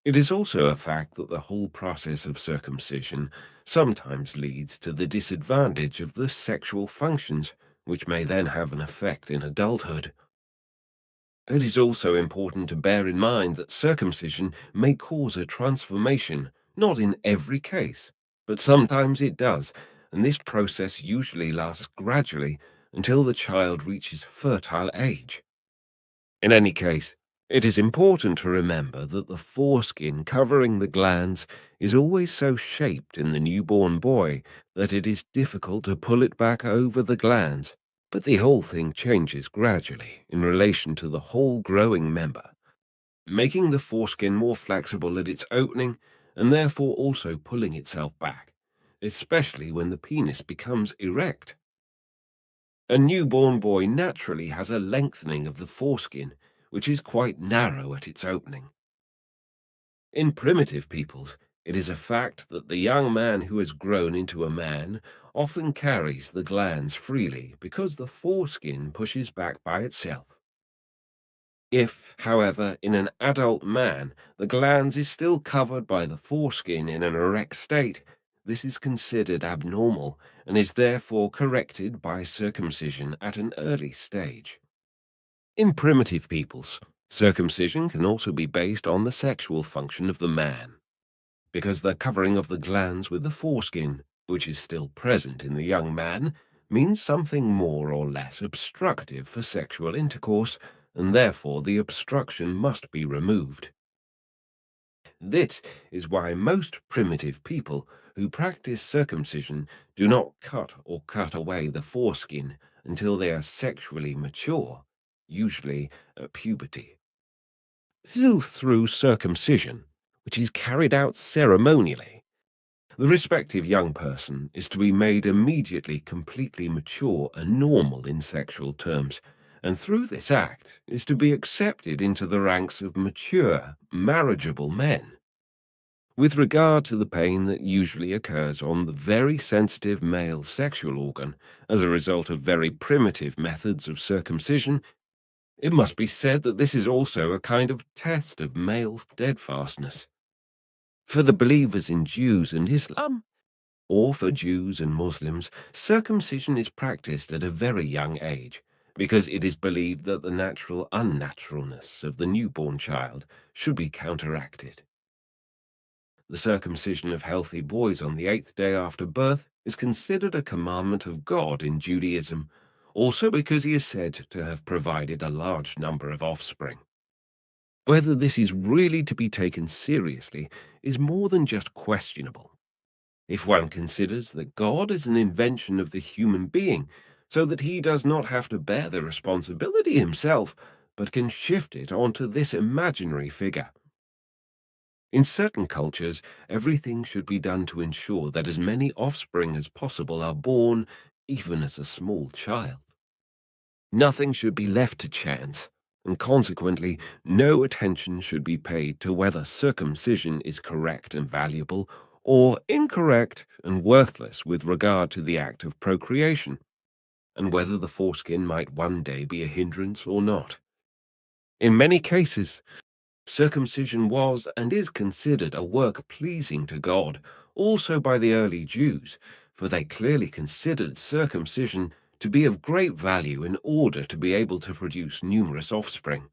Speaker 6: It is also a fact that the whole process of circumcision sometimes leads to the disadvantage of the sexual functions, which may then have an effect in adulthood. It is also important to bear in mind that circumcision may cause a transformation, not in every case, but sometimes it does, and this process usually lasts gradually until the child reaches fertile age. In any case, it is important to remember that the foreskin covering the glands is always so shaped in the newborn boy that it is difficult to pull it back over the glands, but the whole thing changes gradually in relation to the whole growing member, making the foreskin more flexible at its opening and therefore also pulling itself back, especially when the penis becomes erect. A newborn boy naturally has a lengthening of the foreskin, which is quite narrow at its opening. In primitive peoples, it is a fact that the young man who has grown into a man often carries the glands freely because the foreskin pushes back by itself. If, however, in an adult man, the glands is still covered by the foreskin in an erect state, this is considered abnormal and is therefore corrected by circumcision at an early stage. In primitive peoples, circumcision can also be based on the sexual function of the man, because the covering of the glands with the foreskin, which is still present in the young man, means something more or less obstructive for sexual intercourse, and therefore the obstruction must be removed. This is why most primitive people who practice circumcision do not cut away the foreskin until they are sexually mature, usually at puberty. Through circumcision, which is carried out ceremonially, the respective young person is to be made immediately completely mature and normal in sexual terms, and through this act is to be accepted into the ranks of mature, marriageable men. With regard to the pain that usually occurs on the very sensitive male sexual organ as a result of very primitive methods of circumcision, it must be said that this is also a kind of test of male steadfastness. For the believers in Jews and Islam, or for Jews and Muslims, circumcision is practiced at a very young age, because it is believed that the natural unnaturalness of the newborn child should be counteracted. The circumcision of healthy boys on the 8th day after birth is considered a commandment of God in Judaism, also because he is said to have provided a large number of offspring. Whether this is really to be taken seriously is more than just questionable, if one considers that God is an invention of the human being, so that he does not have to bear the responsibility himself, but can shift it onto this imaginary figure. In certain cultures, everything should be done to ensure that as many offspring as possible are born, even as a small child. Nothing should be left to chance, and consequently, no attention should be paid to whether circumcision is correct and valuable, or incorrect and worthless with regard to the act of procreation, and whether the foreskin might one day be a hindrance or not. In many cases, circumcision was and is considered a work pleasing to God, also by the early Jews, for they clearly considered circumcision to be of great value in order to be able to produce numerous offspring.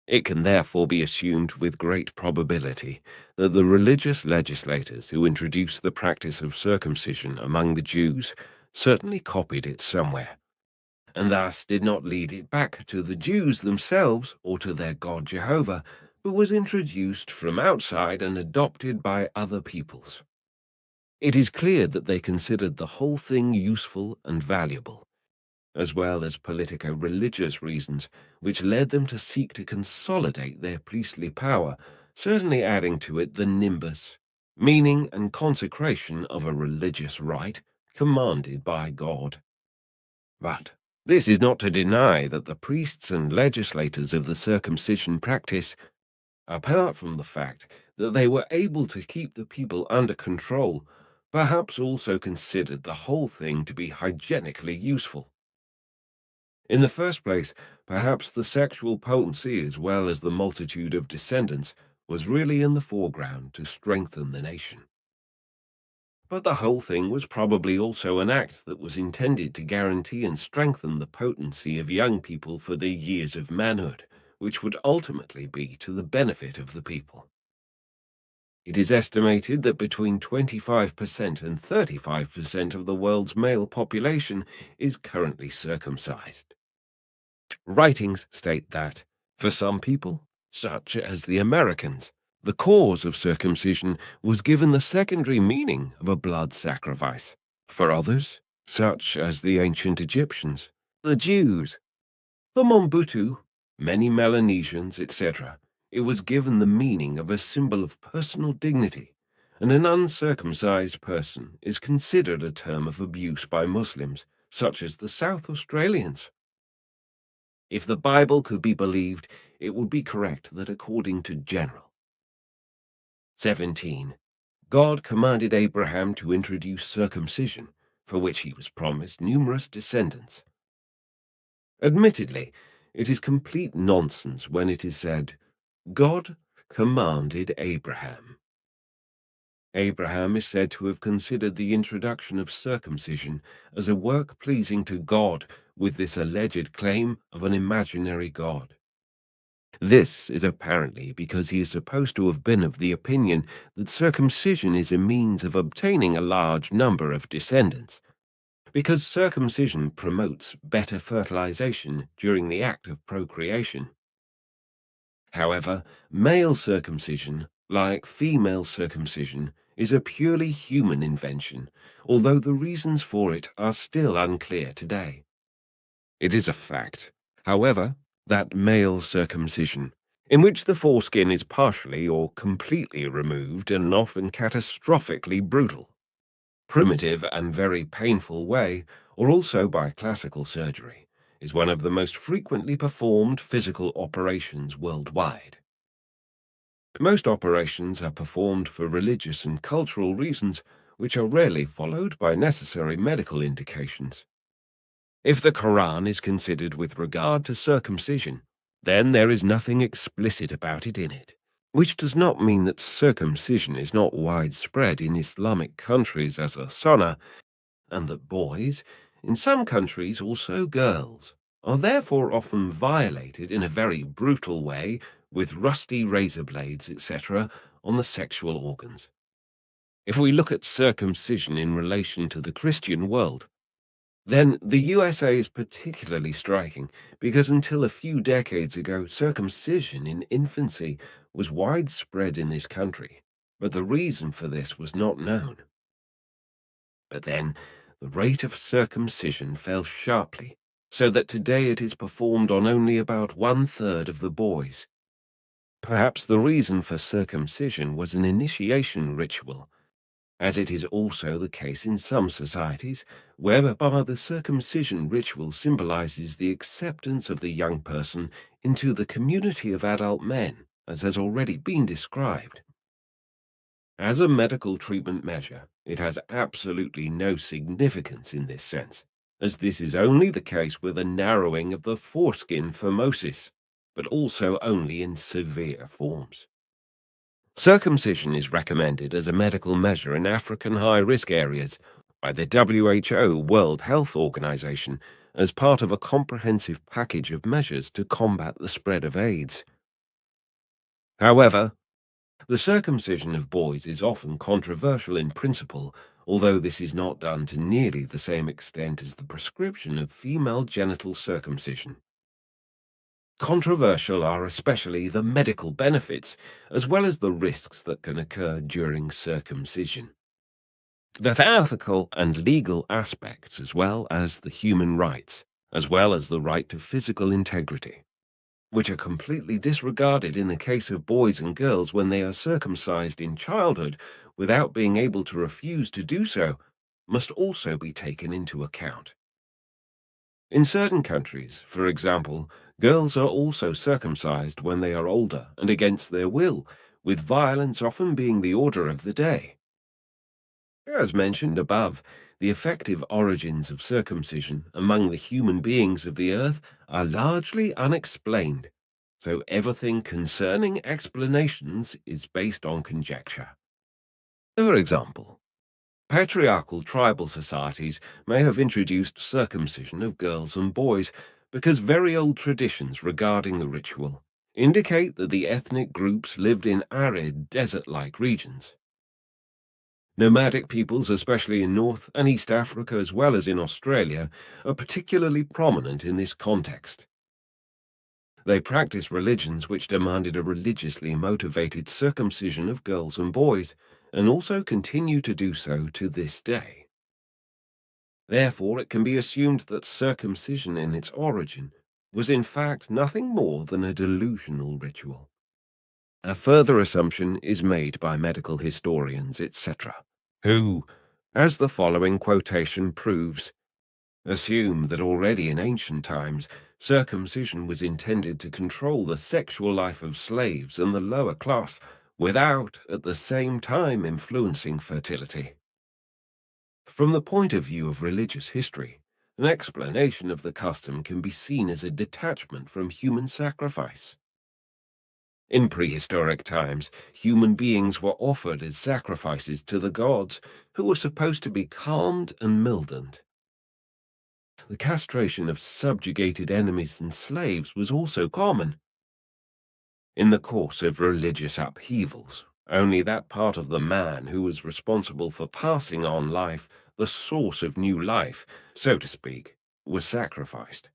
Speaker 6: It can therefore be assumed with great probability that the religious legislators who introduced the practice of circumcision among the Jews certainly copied it somewhere, and thus did not lead it back to the Jews themselves or to their God Jehovah, but was introduced from outside and adopted by other peoples. It is clear that they considered the whole thing useful and valuable, as well as politico-religious reasons, which led them to seek to consolidate their priestly power certainly adding to it the nimbus, meaning and consecration of a religious rite commanded by God. But this is not to deny that the priests and legislators of the circumcision practice, apart from the fact that they were able to keep the people under control, perhaps also considered the whole thing to be hygienically useful. In the first place, perhaps the sexual potency as well as the multitude of descendants was really in the foreground to strengthen the nation. But the whole thing was probably also an act that was intended to guarantee and strengthen the potency of young people for their years of manhood, which would ultimately be to the benefit of the people. It is estimated that between 25% and 35% of the world's male population is currently circumcised. Writings state that, for some people, such as the Americans, the cause of circumcision was given the secondary meaning of a blood sacrifice. For others, such as the ancient Egyptians, the Jews, the Mobutu, many Melanesians, etc., it was given the meaning of a symbol of personal dignity, and an uncircumcised person is considered a term of abuse by Muslims, such as the South Australians. If the Bible could be believed, it would be correct that according to General 17, God commanded Abraham to introduce circumcision, for which he was promised numerous descendants. Admittedly, it is complete nonsense when it is said, God commanded Abraham. Abraham is said to have considered the introduction of circumcision as a work pleasing to God, with this alleged claim of an imaginary God. This is apparently because he is supposed to have been of the opinion that circumcision is a means of obtaining a large number of descendants, because circumcision promotes better fertilization during the act of procreation. However, male circumcision, like female circumcision, is a purely human invention, although the reasons for it are still unclear today. It is a fact, however, that male circumcision, in which the foreskin is partially or completely removed and often catastrophically brutal, primitive and very painful way, or also by classical surgery, is one of the most frequently performed physical operations worldwide. Most operations are performed for religious and cultural reasons, which are rarely followed by necessary medical indications. If the Quran is considered with regard to circumcision, then there is nothing explicit about it in it, which does not mean that circumcision is not widespread in Islamic countries as a sunnah, and that boys, in some countries also girls, are therefore often violated in a very brutal way with rusty razor blades, etc., on the sexual organs. If we look at circumcision in relation to the Christian world, then the USA is particularly striking because until a few decades ago, circumcision in infancy was widespread in this country, but the reason for this was not known. But then, the rate of circumcision fell sharply, so that today it is performed on only about 1/3 of the boys. Perhaps the reason for circumcision was an initiation ritual, as it is also the case in some societies, whereby the circumcision ritual symbolizes the acceptance of the young person into the community of adult men, as has already been described. As a medical treatment measure, it has absolutely no significance in this sense, as this is only the case with a narrowing of the foreskin phimosis, but also only in severe forms. Circumcision is recommended as a medical measure in African high-risk areas by the WHO World Health Organization as part of a comprehensive package of measures to combat the spread of AIDS. However, the circumcision of boys is often controversial in principle, although this is not done to nearly the same extent as the prescription of female genital circumcision. Controversial are especially the medical benefits, as well as the risks that can occur during circumcision. The ethical and legal aspects, as well as the human rights, as well as the right to physical integrity. which are completely disregarded in the case of boys and girls when they are circumcised in childhood without being able to refuse to do so, must also be taken into account. In certain countries, for example, girls are also circumcised when they are older and against their will, with violence often being the order of the day. As mentioned above, the effective origins of circumcision among the human beings of the earth are largely unexplained, so everything concerning explanations is based on conjecture. For example, patriarchal tribal societies may have introduced circumcision of girls and boys because very old traditions regarding the ritual indicate that the ethnic groups lived in arid, desert-like regions. Nomadic peoples, especially in North and East Africa as well as in Australia, are particularly prominent in this context. They practiced religions which demanded a religiously motivated circumcision of girls and boys, and also continue to do so to this day. Therefore, it can be assumed that circumcision in its origin was in fact nothing more than a delusional ritual. A further assumption is made by medical historians, etc., who, as the following quotation proves, assume that already in ancient times circumcision was intended to control the sexual life of slaves and the lower class without at the same time influencing fertility. From the point of view of religious history, an explanation of the custom can be seen as a detachment from human sacrifice. In prehistoric times, human beings were offered as sacrifices to the gods, who were supposed to be calmed and mildened. The castration of subjugated enemies and slaves was also common. In the course of religious upheavals, only that part of the man who was responsible for passing on life, the source of new life, so to speak, was sacrificed.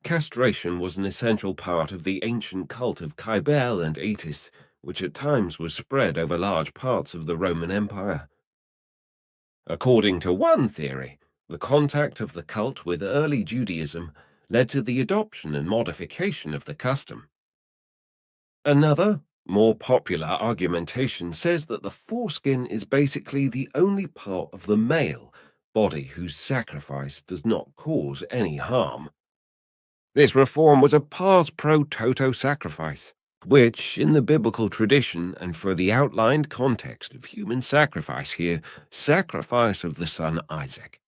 Speaker 6: Castration was an essential part of the ancient cult of Cybele and Attis, which at times was spread over large parts of the Roman Empire. According to one theory, the contact of the cult with early Judaism led to the adoption and modification of the custom. Another, more popular argumentation says that the foreskin is basically the only part of the male body whose sacrifice does not cause any harm. This reform was a pars pro toto sacrifice, which, in the biblical tradition and for the outlined context of human sacrifice here, sacrifice of the son Isaac,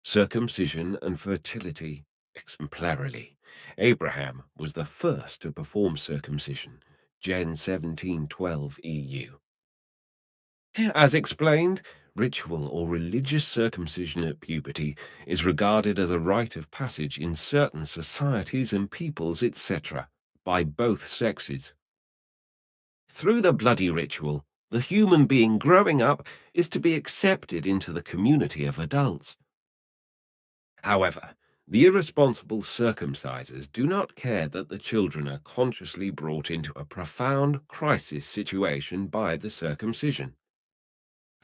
Speaker 6: circumcision and fertility exemplarily. Abraham was the first to perform circumcision, Gen 17:12 EU. As explained, ritual or religious circumcision at puberty is regarded as a rite of passage in certain societies and peoples, etc., by both sexes. Through the bloody ritual, the human being growing up is to be accepted into the community of adults. However, the irresponsible circumcisers do not care that the children are consciously brought into a profound crisis situation by the circumcision.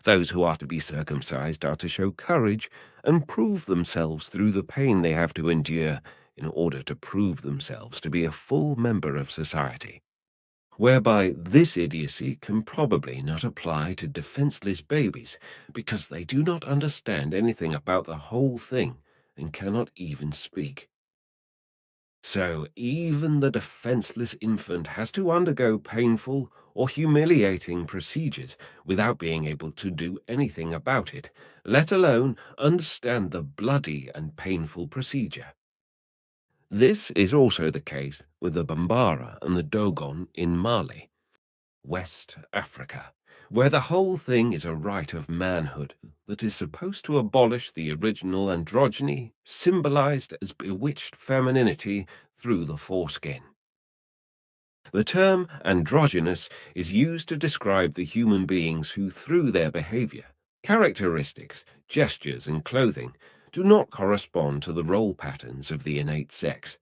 Speaker 6: Those who are to be circumcised are to show courage and prove themselves through the pain they have to endure in order to prove themselves to be a full member of society, whereby this idiocy can probably not apply to defenseless babies because they do not understand anything about the whole thing and cannot even speak. So even the defenseless infant has to undergo painful or humiliating procedures without being able to do anything about it, let alone understand the bloody and painful procedure. This is also the case with the Bambara and the Dogon in Mali, West Africa, where the whole thing is a rite of manhood that is supposed to abolish the original androgyny symbolized as bewitched femininity through the foreskin. The term androgynous is used to describe the human beings who, through their behavior, characteristics, gestures, and clothing, do not correspond to the role patterns of the innate sex.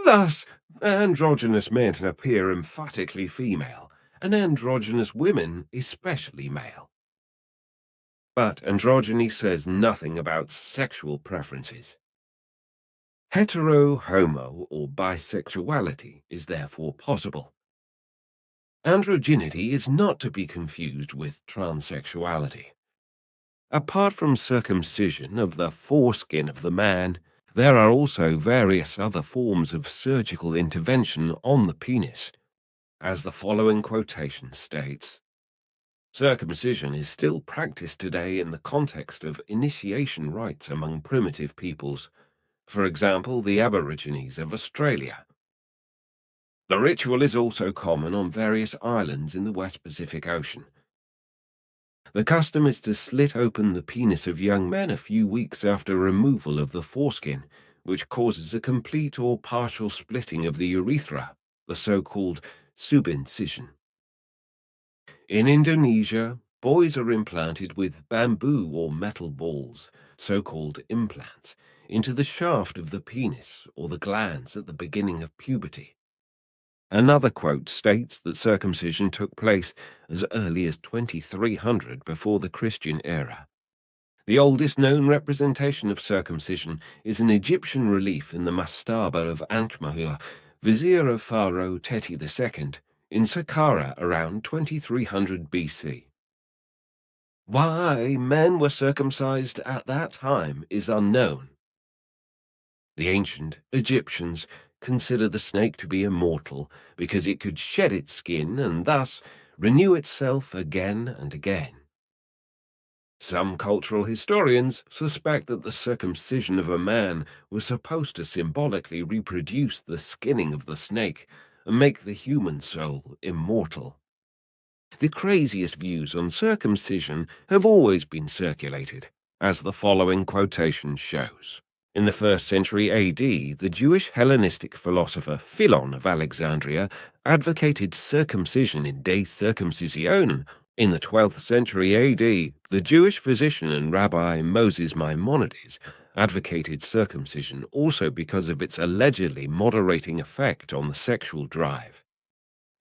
Speaker 6: Thus, androgynous men appear emphatically female, and androgynous women especially male. But androgyny says nothing about sexual preferences. Hetero-homo or bisexuality is therefore possible. Androgyny is not to be confused with transsexuality. Apart from circumcision of the foreskin of the man, there are also various other forms of surgical intervention on the penis. As the following quotation states, circumcision is still practiced today in the context of initiation rites among primitive peoples, for example, the Aborigines of Australia. The ritual is also common on various islands in the West Pacific Ocean. The custom is to slit open the penis of young men a few weeks after removal of the foreskin, which causes a complete or partial splitting of the urethra, the so-called subincision. In Indonesia, boys are implanted with bamboo or metal balls, so-called implants, into the shaft of the penis or the glands at the beginning of puberty. Another quote states that circumcision took place as early as 2300 before the Christian era. The oldest known representation of circumcision is an Egyptian relief in the mastaba of Ankh-Mahur, vizier of Pharaoh Teti II, in Saqqara around 2300 BC. Why men were circumcised at that time is unknown. The ancient Egyptians considered the snake to be immortal because it could shed its skin and thus renew itself again and again. Some cultural historians suspect that the circumcision of a man was supposed to symbolically reproduce the skinning of the snake and make the human soul immortal. The craziest views on circumcision have always been circulated, as the following quotation shows. In the 1st century AD, the Jewish Hellenistic philosopher Philon of Alexandria advocated circumcision in de circumcision. In the 12th century AD, the Jewish physician and rabbi Moses Maimonides advocated circumcision also because of its allegedly moderating effect on the sexual drive.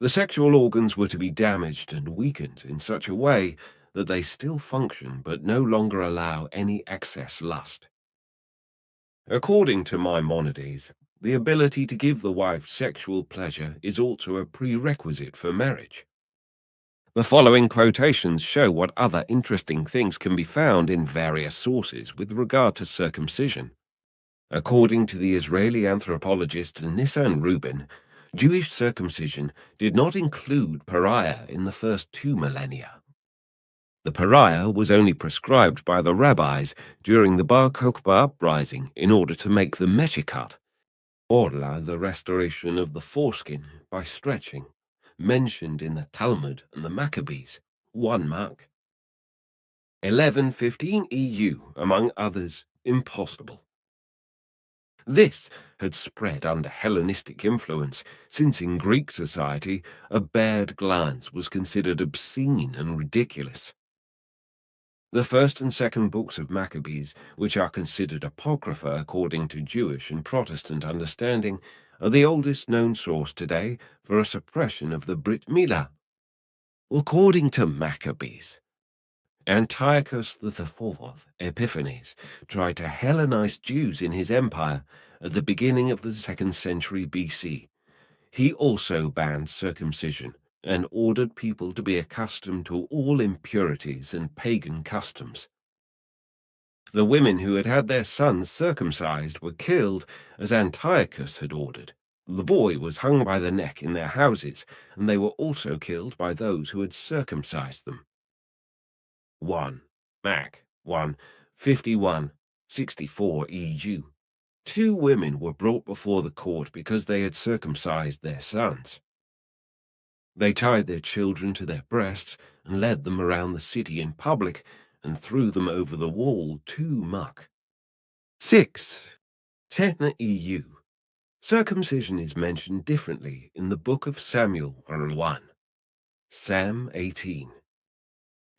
Speaker 6: The sexual organs were to be damaged and weakened in such a way that they still function but no longer allow any excess lust. According to Maimonides, the ability to give the wife sexual pleasure is also a prerequisite for marriage. The following quotations show what other interesting things can be found in various sources with regard to circumcision. According to the Israeli anthropologist Nissan Rubin, Jewish circumcision did not include pariah in the first 2 millennia. The pariah was only prescribed by the rabbis during the Bar Kokhba uprising in order to make the meshikat, orla, the restoration of the foreskin by stretching, mentioned in the Talmud and the Maccabees, 1 Mark. 1115 EU, among others, impossible. This had spread under Hellenistic influence, since in Greek society a bared glance was considered obscene and ridiculous. The 1st and 2nd books of Maccabees, which are considered apocrypha according to Jewish and Protestant understanding, are the oldest known source today for a suppression of the Brit Milah. According to Maccabees, Antiochus IV Epiphanes tried to Hellenize Jews in his empire at the beginning of the 2nd century BC. He also banned circumcision and ordered people to be accustomed to all impurities and pagan customs. The women who had had their sons circumcised were killed as Antiochus had ordered. The boy was hung by the neck in their houses, and they were also killed by those who had circumcised them. 1 Mac 1 51 64 EU. 2 women were brought before the court because they had circumcised their sons. They tied their children to their breasts and led them around the city in public and threw them over the wall 2 Muck. 6 10 EU. Circumcision is mentioned differently in the book of Samuel 1, Sam 18,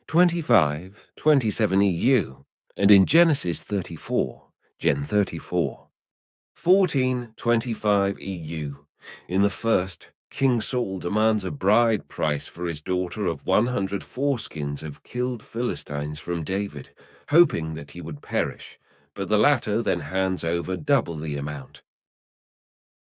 Speaker 6: 25, 27 EU, and in Genesis 34, Gen 34, 14, 25 EU. In the first, King Saul demands a bride price for his daughter of 100 foreskins of killed Philistines from David, hoping that he would perish, but the latter then hands over double the amount,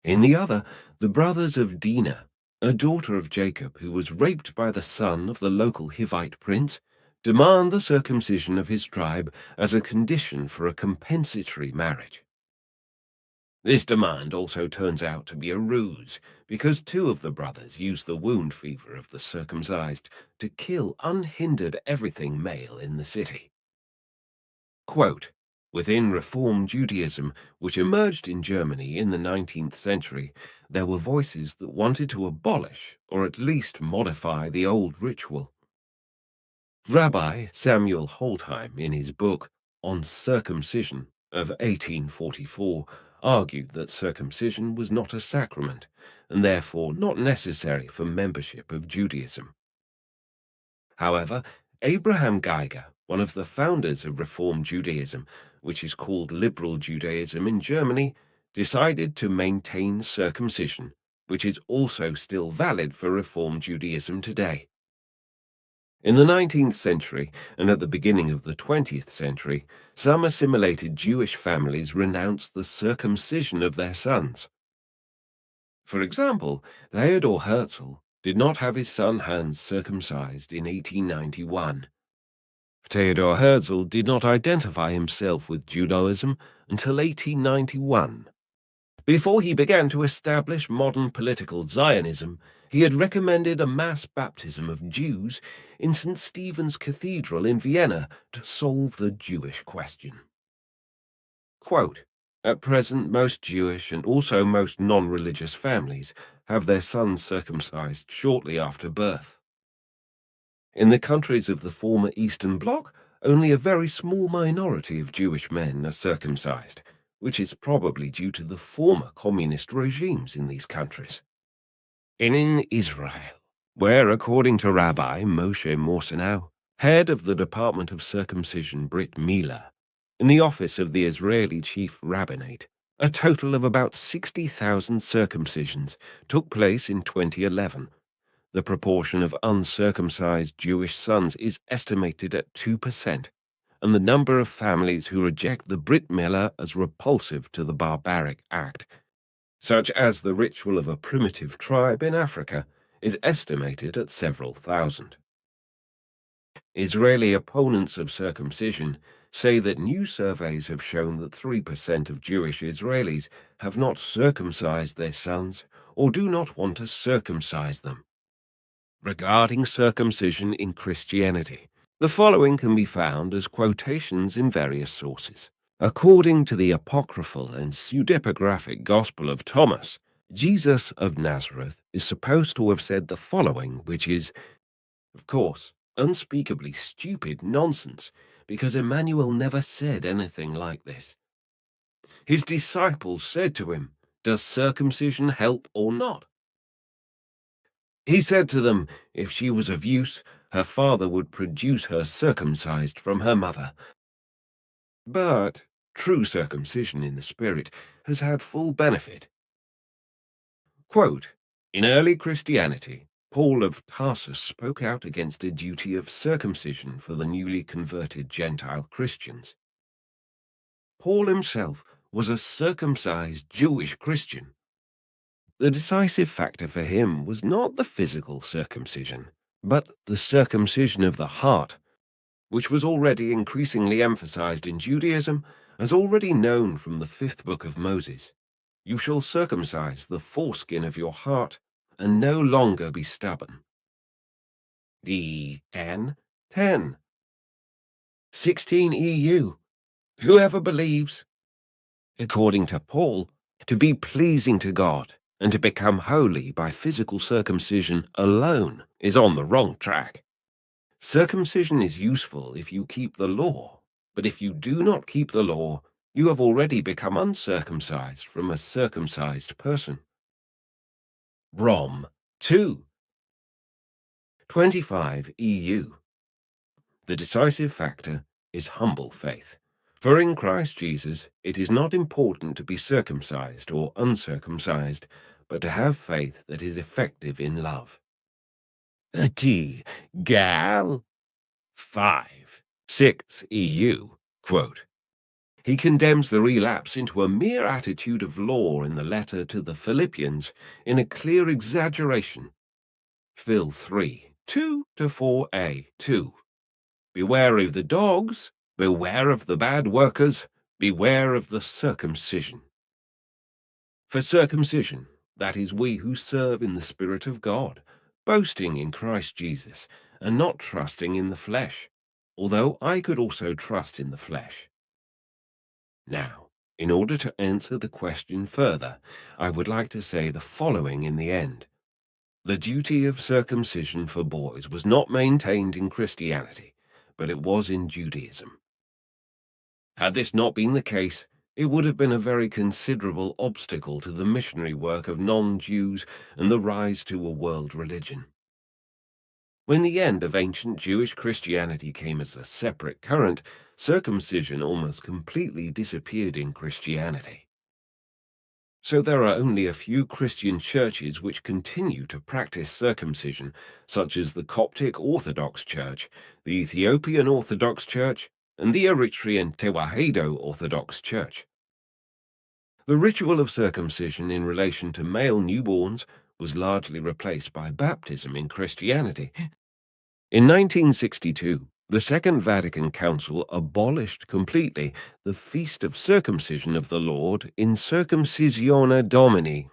Speaker 6: In the other, the brothers of Dinah, a daughter of Jacob who was raped by the son of the local Hivite prince, demand the circumcision of his tribe as a condition for a compensatory marriage. This demand also turns out to be a ruse, because two of the brothers use the wound fever of the circumcised to kill unhindered everything male in the city. Quote, within Reform Judaism, which emerged in Germany in the 19th century, there were voices that wanted to abolish, or at least modify, the old ritual. Rabbi Samuel Holtheim, in his book On Circumcision of 1844, argued that circumcision was not a sacrament, and therefore not necessary for membership of Judaism. However, Abraham Geiger, one of the founders of Reform Judaism, which is called Liberal Judaism in Germany, decided to maintain circumcision, which is also still valid for Reform Judaism today. In the 19th century and at the beginning of the 20th century, some assimilated Jewish families renounced the circumcision of their sons. For example, Theodor Herzl did not have his son Hans circumcised in 1891. Theodor Herzl did not identify himself with Judaism until 1891. Before he began to establish modern political Zionism, he had recommended a mass baptism of Jews in St. Stephen's Cathedral in Vienna to solve the Jewish question. Quote, at present, most Jewish and also most non-religious families have their sons circumcised shortly after birth. In the countries of the former Eastern Bloc, only a very small minority of Jewish men are circumcised, which is probably due to the former communist regimes in these countries. In Israel, where, according to Rabbi Moshe Morsenau, head of the Department of Circumcision Brit Milah, in the office of the Israeli Chief Rabbinate, a total of about 60,000 circumcisions took place in 2011. The proportion of uncircumcised Jewish sons is estimated at 2%, and the number of families who reject the Brit Milah as repulsive to the barbaric act, such as the ritual of a primitive tribe in Africa, is estimated at several thousand. Israeli opponents of circumcision say that new surveys have shown that 3% of Jewish Israelis have not circumcised their sons or do not want to circumcise them. Regarding circumcision in Christianity, the following can be found as quotations in various sources. According to the apocryphal and pseudepigraphic Gospel of Thomas, Jesus of Nazareth is supposed to have said the following, which is, of course, unspeakably stupid nonsense, because Emmanuel never said anything like this. His disciples said to him, "Does circumcision help or not?" He said to them, if she was of use, her father would produce her circumcised from her mother. But true circumcision in the spirit has had full benefit. Quote, in early Christianity, Paul of Tarsus spoke out against a duty of circumcision for the newly converted Gentile Christians. Paul himself was a circumcised Jewish Christian. The decisive factor for him was not the physical circumcision, but the circumcision of the heart, which was already increasingly emphasized in Judaism, as already known from the 5th book of Moses. You shall circumcise the foreskin of your heart, and no longer be stubborn. D10, 10. 16 EU. Whoever believes, according to Paul, to be pleasing to God and to become holy by physical circumcision alone is on the wrong track. Circumcision is useful if you keep the law, but if you do not keep the law, you have already become uncircumcised from a circumcised person. Rom 2. 25 EU. The decisive factor is humble faith. For in Christ Jesus it is not important to be circumcised or uncircumcised, but to have faith that is effective in love. T. Gal 5. 6 EU. Quote, He condemns the relapse into a mere attitude of law in the letter to the Philippians in a clear exaggeration. Phil 3, 2-4a, 2. Beware of the dogs, beware of the bad workers, beware of the circumcision. For circumcision, that is we who serve in the Spirit of God, boasting in Christ Jesus, and not trusting in the flesh, although I could also trust in the flesh. Now, in order to answer the question further, I would like to say the following in the end. The duty of circumcision for boys was not maintained in Christianity, but it was in Judaism. Had this not been the case, it would have been a very considerable obstacle to the missionary work of non-Jews and the rise to a world religion. When the end of ancient Jewish Christianity came as a separate current, circumcision almost completely disappeared in Christianity. So there are only a few Christian churches which continue to practice circumcision, such as the Coptic Orthodox Church, the Ethiopian Orthodox Church, and the Eritrean Tewahedo Orthodox Church. The ritual of circumcision in relation to male newborns was largely replaced by baptism in Christianity. In 1962, the Second Vatican Council abolished completely the Feast of Circumcision of the Lord in Circumcisione Domini,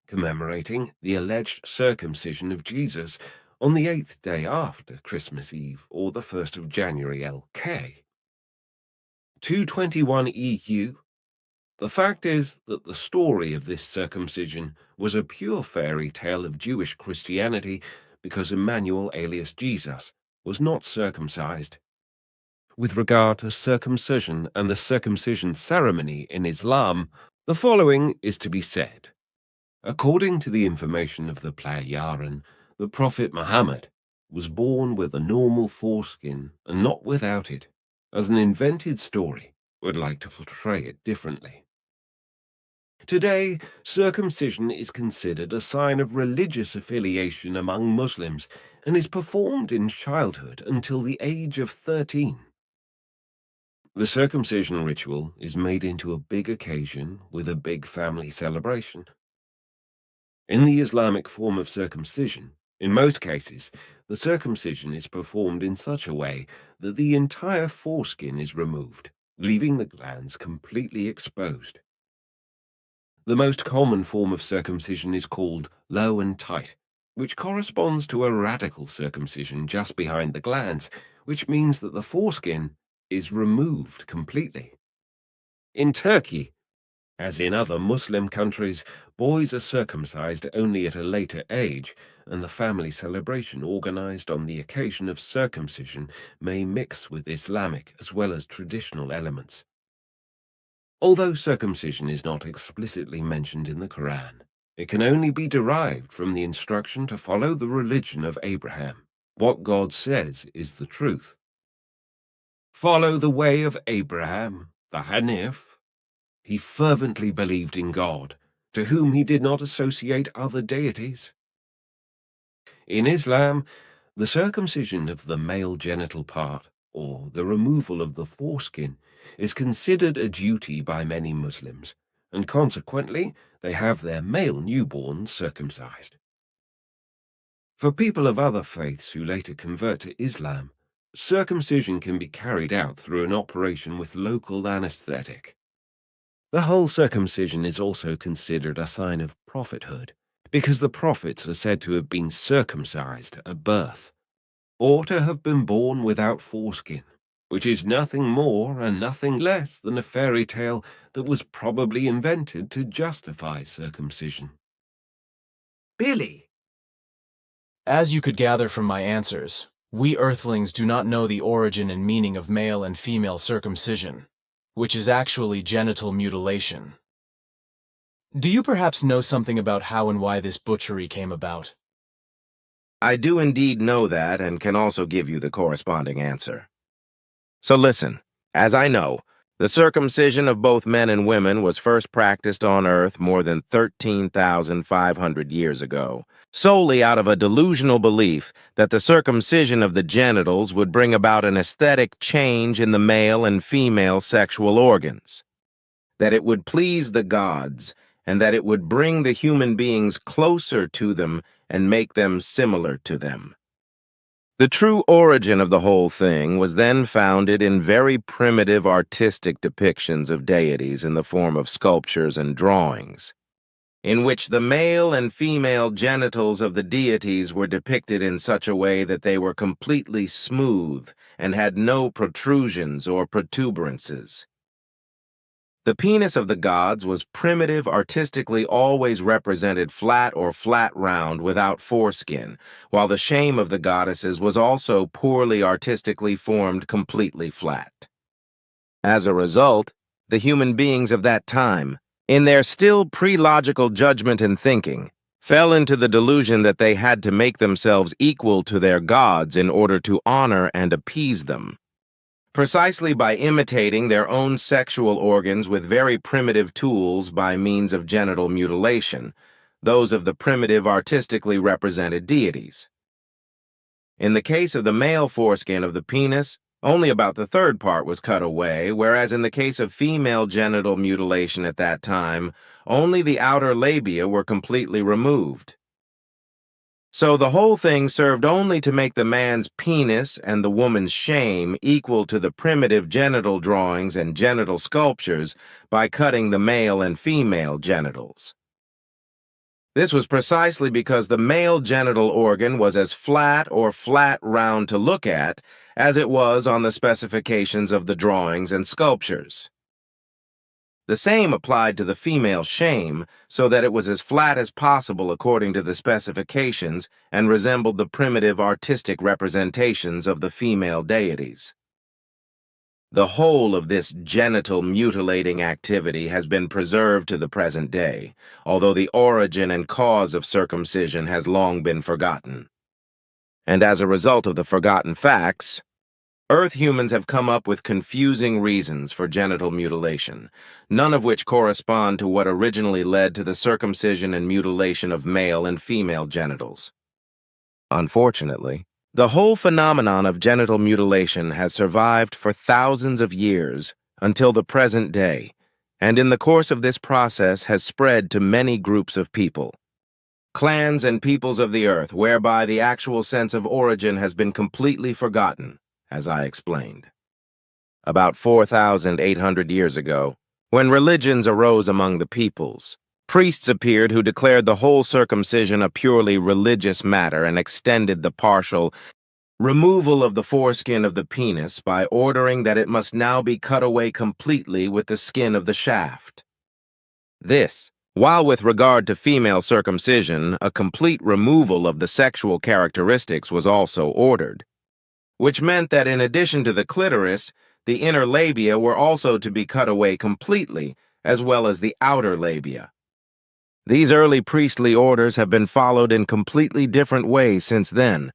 Speaker 6: commemorating the alleged circumcision of Jesus on the 8th day after Christmas Eve, or the 1st of January LK. 221 EU. The fact is that the story of this circumcision was a pure fairy tale of Jewish Christianity because Emmanuel alias Jesus was not circumcised. With regard to circumcision and the circumcision ceremony in Islam, the following is to be said. According to the information of the Playyaran, the Prophet Muhammad was born with a normal foreskin and not without it, as an invented story would like to portray it differently. Today, circumcision is considered a sign of religious affiliation among Muslims and is performed in childhood until the age of 13. The circumcision ritual is made into a big occasion with a big family celebration. In the Islamic form of circumcision, in most cases, the circumcision is performed in such a way that the entire foreskin is removed, leaving the glands completely exposed. The most common form of circumcision is called low and tight, which corresponds to a radical circumcision just behind the glands, which means that the foreskin is removed completely. In Turkey, as in other Muslim countries, boys are circumcised only at a later age, and the family celebration organized on the occasion of circumcision may mix with Islamic as well as traditional elements. Although circumcision is not explicitly mentioned in the Quran, it can only be derived from the instruction to follow the religion of Abraham. What God says is the truth. Follow the way of Abraham, the Hanif. He fervently believed in God, to whom he did not associate other deities. In Islam, the circumcision of the male genital part, or the removal of the foreskin, is considered a duty by many Muslims, and consequently they have their male newborns circumcised. For people of other faiths who later convert to Islam, circumcision can be carried out through an operation with local anesthetic. The whole circumcision is also considered a sign of prophethood, because the prophets are said to have been circumcised at birth, or to have been born without foreskin, which is nothing more and nothing less than a fairy tale that was probably invented to justify circumcision. Billy.
Speaker 2: As you could gather from my answers, we Earthlings do not know the origin and meaning of male and female circumcision, which is actually genital mutilation. Do you perhaps know something about how and why this butchery came about?
Speaker 3: I do indeed know that and can also give you the corresponding answer. So listen, as I know, The circumcision of both men and women was first practiced on Earth more than 13,500 years ago, solely out of a delusional belief that the circumcision of the genitals would bring about an aesthetic change in the male and female sexual organs, that it would please the gods, and that it would bring the human beings closer to them and make them similar to them. The true origin of the whole thing was then founded in very primitive artistic depictions of deities in the form of sculptures and drawings, in which the male and female genitals of the deities were depicted in such a way that they were completely smooth and had no protrusions or protuberances. The penis of the gods was primitive, artistically always represented flat or flat round without foreskin, while the shame of the goddesses was also poorly artistically formed, completely flat. As a result, the human beings of that time, in their still pre-logical judgment and thinking, fell into the delusion that they had to make themselves equal to their gods in order to honor and appease them. Precisely by imitating their own sexual organs with very primitive tools by means of genital mutilation, those of the primitive artistically represented deities. In the case of the male foreskin of the penis, only about the third part was cut away, whereas in the case of female genital mutilation at that time, only the outer labia were completely removed. So the whole thing served only to make the man's penis and the woman's shame equal to the primitive genital drawings and genital sculptures by cutting the male and female genitals. This was precisely because the male genital organ was as flat or flat round to look at as it was on the specifications of the drawings and sculptures. The same applied to the female shame, so that it was as flat as possible according to the specifications and resembled the primitive artistic representations of the female deities. The whole of this genital mutilating activity has been preserved to the present day, although the origin and cause of circumcision has long been forgotten. And as a result of the forgotten facts, Earth humans have come up with confusing reasons for genital mutilation, none of which correspond to what originally led to the circumcision and mutilation of male and female genitals. Unfortunately, the whole phenomenon of genital mutilation has survived for thousands of years until the present day, and in the course of this process has spread to many groups of people, clans and peoples of the earth, whereby the actual sense of origin has been completely forgotten, as I explained. About 4,800 years ago, when religions arose among the peoples, priests appeared who declared the whole circumcision a purely religious matter and extended the partial removal of the foreskin of the penis by ordering that it must now be cut away completely with the skin of the shaft. This, while with regard to female circumcision, a complete removal of the sexual characteristics was also ordered, which meant that in addition to the clitoris, the inner labia were also to be cut away completely, as well as the outer labia. These early priestly orders have been followed in completely different ways since then,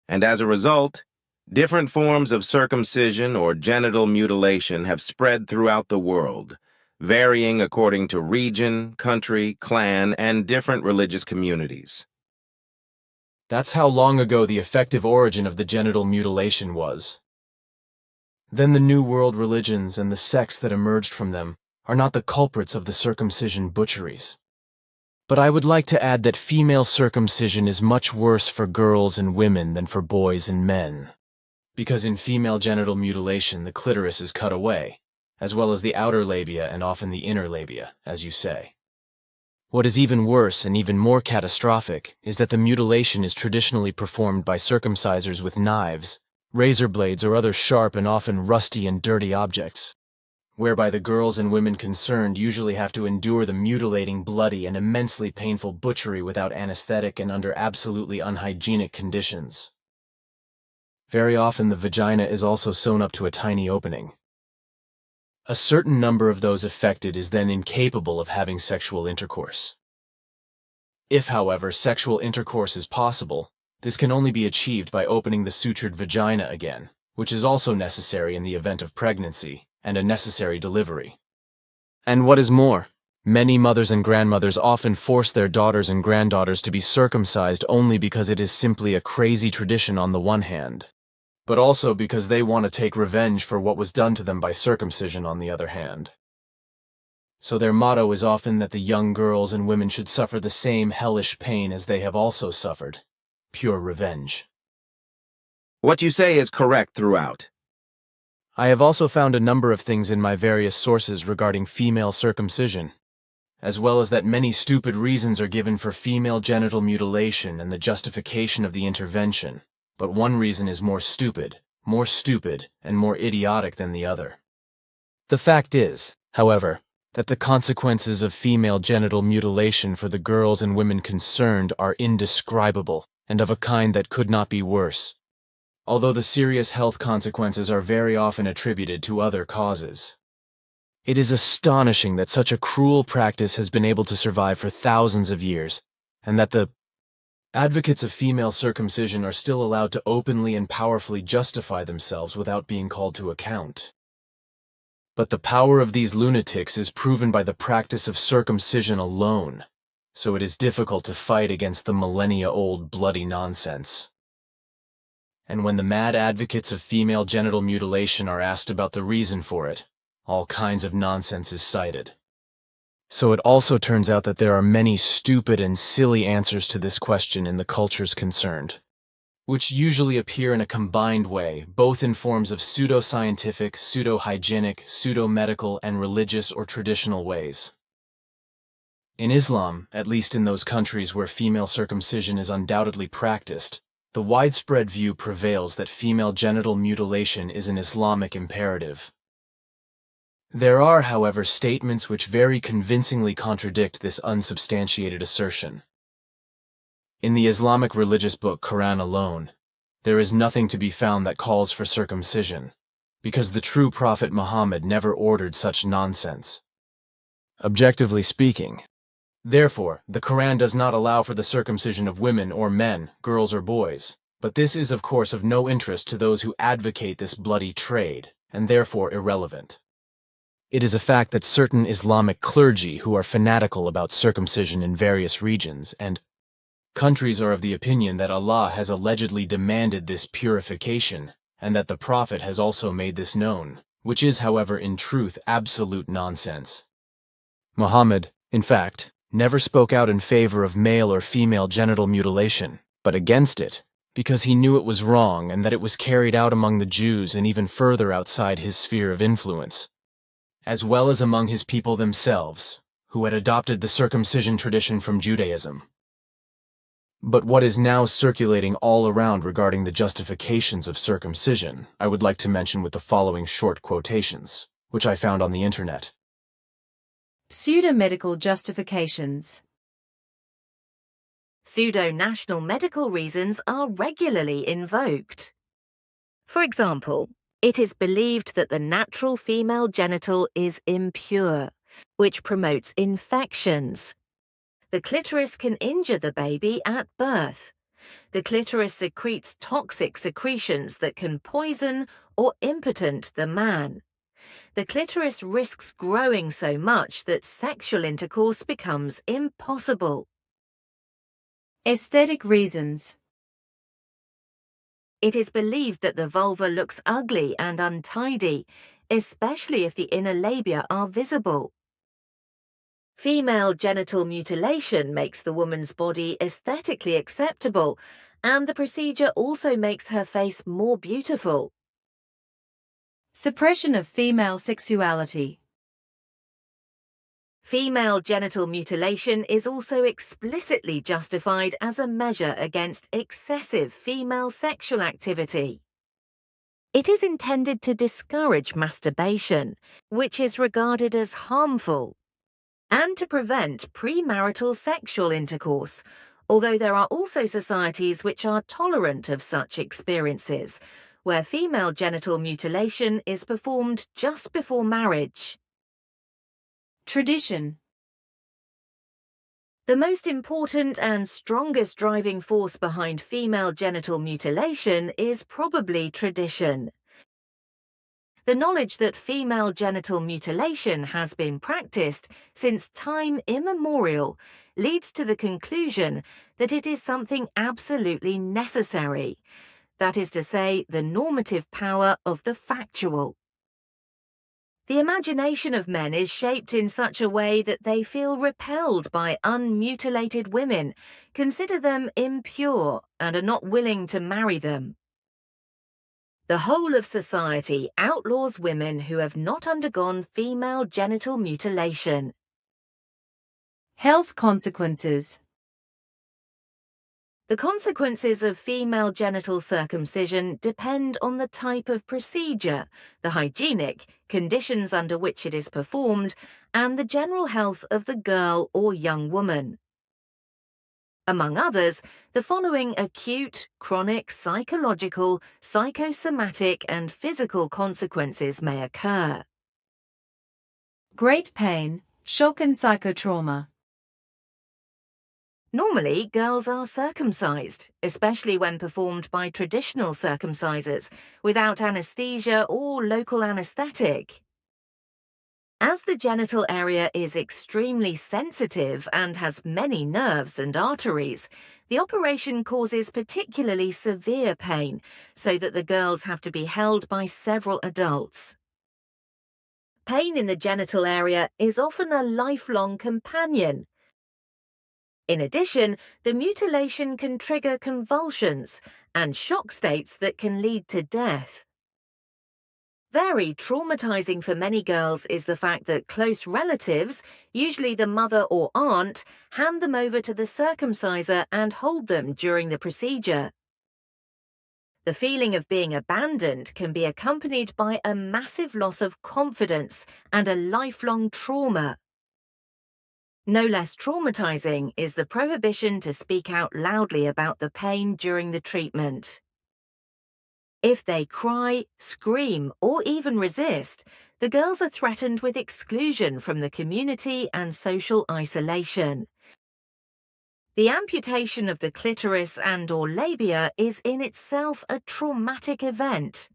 Speaker 3: and as a result, different forms of circumcision or genital mutilation have spread throughout the world, varying according to region, country, clan, and different religious communities.
Speaker 2: That's how long ago the effective origin of the genital mutilation was. Then the New World religions and the sects that emerged from them are not the culprits of the circumcision butcheries. But I would like to add that female circumcision is much worse for girls and women than for boys and men, because in female genital mutilation the clitoris is cut away, as well as the outer labia and often the inner labia, as you say. What is even worse and even more catastrophic is that the mutilation is traditionally performed by circumcisers with knives, razor blades, or other sharp and often rusty and dirty objects, whereby the girls and women concerned usually have to endure the mutilating, bloody, and immensely painful butchery without anesthetic and under absolutely unhygienic conditions. Very often the vagina is also sewn up to a tiny opening. A certain number of those affected is then incapable of having sexual intercourse. If, however, sexual intercourse is possible, this can only be achieved by opening the sutured vagina again, which is also necessary in the event of pregnancy, and a necessary delivery. And what is more, many mothers and grandmothers often force their daughters and granddaughters to be circumcised only because it is simply a crazy tradition on the one hand, but also because they want to take revenge for what was done to them by circumcision on the other hand. So their motto is often that the young girls and women should suffer the same hellish pain as they have also suffered. Pure revenge.
Speaker 3: What you say is correct throughout.
Speaker 2: I have also found a number of things in my various sources regarding female circumcision, as well as that many stupid reasons are given for female genital mutilation and the justification of the intervention, but one reason is more stupid, and more idiotic than the other. The fact is, however, that the consequences of female genital mutilation for the girls and women concerned are indescribable and of a kind that could not be worse, although the serious health consequences are very often attributed to other causes. It is astonishing that such a cruel practice has been able to survive for thousands of years, and that the advocates of female circumcision are still allowed to openly and powerfully justify themselves without being called to account. But the power of these lunatics is proven by the practice of circumcision alone, so it is difficult to fight against the millennia-old bloody nonsense. And when the mad advocates of female genital mutilation are asked about the reason for it, all kinds of nonsense is cited. So it also turns out that there are many stupid and silly answers to this question in the cultures concerned, which usually appear in a combined way, both in forms of pseudo-scientific, pseudo-hygienic, pseudo-medical, and religious or traditional ways. In Islam, at least in those countries where female circumcision is undoubtedly practiced, the widespread view prevails that female genital mutilation is an Islamic imperative. There are, however, statements which very convincingly contradict this unsubstantiated assertion. In the Islamic religious book Quran alone, there is nothing to be found that calls for circumcision, because the true Prophet Muhammad never ordered such nonsense. Objectively speaking, therefore, the Quran does not allow for the circumcision of women or men, girls or boys, but this is of course of no interest to those who advocate this bloody trade, and therefore irrelevant. It is a fact that certain Islamic clergy who are fanatical about circumcision in various regions and countries are of the opinion that Allah has allegedly demanded this purification, and that the Prophet has also made this known, which is, however, in truth absolute nonsense. Muhammad, in fact, never spoke out in favor of male or female genital mutilation, but against it, because he knew it was wrong and that it was carried out among the Jews and even further outside his sphere of influence, as well as among his people themselves, who had adopted the circumcision tradition from Judaism. But what is now circulating all around regarding the justifications of circumcision, I would like to mention with the following short quotations, which I found on the internet.
Speaker 4: Pseudo-medical justifications.
Speaker 12: Pseudo-national medical reasons are regularly invoked. For example, it is believed that the natural female genital is impure, which promotes infections. The clitoris can injure the baby at birth. The clitoris secretes toxic secretions that can poison or impotent the man. The clitoris risks growing so much that sexual intercourse becomes impossible.
Speaker 4: Aesthetic reasons.
Speaker 12: It is believed that the vulva looks ugly and untidy, especially if the inner labia are visible. Female genital mutilation makes the woman's body aesthetically acceptable, and the procedure also makes her face more beautiful.
Speaker 4: Suppression of female sexuality.
Speaker 12: Female genital mutilation is also explicitly justified as a measure against excessive female sexual activity. It is intended to discourage masturbation, which is regarded as harmful, and to prevent premarital sexual intercourse, although there are also societies which are tolerant of such experiences, where female genital mutilation is performed just before marriage.
Speaker 4: Tradition.
Speaker 12: The most important and strongest driving force behind female genital mutilation is probably tradition. The knowledge that female genital mutilation has been practiced since time immemorial leads to the conclusion that it is something absolutely necessary. That is to say, the normative power of the factual. The imagination of men is shaped in such a way that they feel repelled by unmutilated women, consider them impure, and are not willing to marry them. The whole of society outlaws women who have not undergone female genital mutilation.
Speaker 4: Health consequences.
Speaker 12: The consequences of female genital circumcision depend on the type of procedure, the hygienic conditions under which it is performed, and the general health of the girl or young woman. Among others, the following acute, chronic, psychological, psychosomatic, and physical consequences may occur.
Speaker 4: Great pain, shock and psychotrauma.
Speaker 12: Normally, girls are circumcised, especially when performed by traditional circumcisers, without anesthesia or local anesthetic. As the genital area is extremely sensitive and has many nerves and arteries, the operation causes particularly severe pain, so that the girls have to be held by several adults. Pain in the genital area is often a lifelong companion. In addition, the mutilation can trigger convulsions and shock states that can lead to death. Very traumatizing for many girls is the fact that close relatives, usually the mother or aunt, hand them over to the circumciser and hold them during the procedure. The feeling of being abandoned can be accompanied by a massive loss of confidence and a lifelong trauma. No less traumatizing is the prohibition to speak out loudly about the pain during the treatment. If they cry, scream, or even resist, the girls are threatened with exclusion from the community and social isolation. The amputation of the clitoris and/or labia is in itself a traumatic event.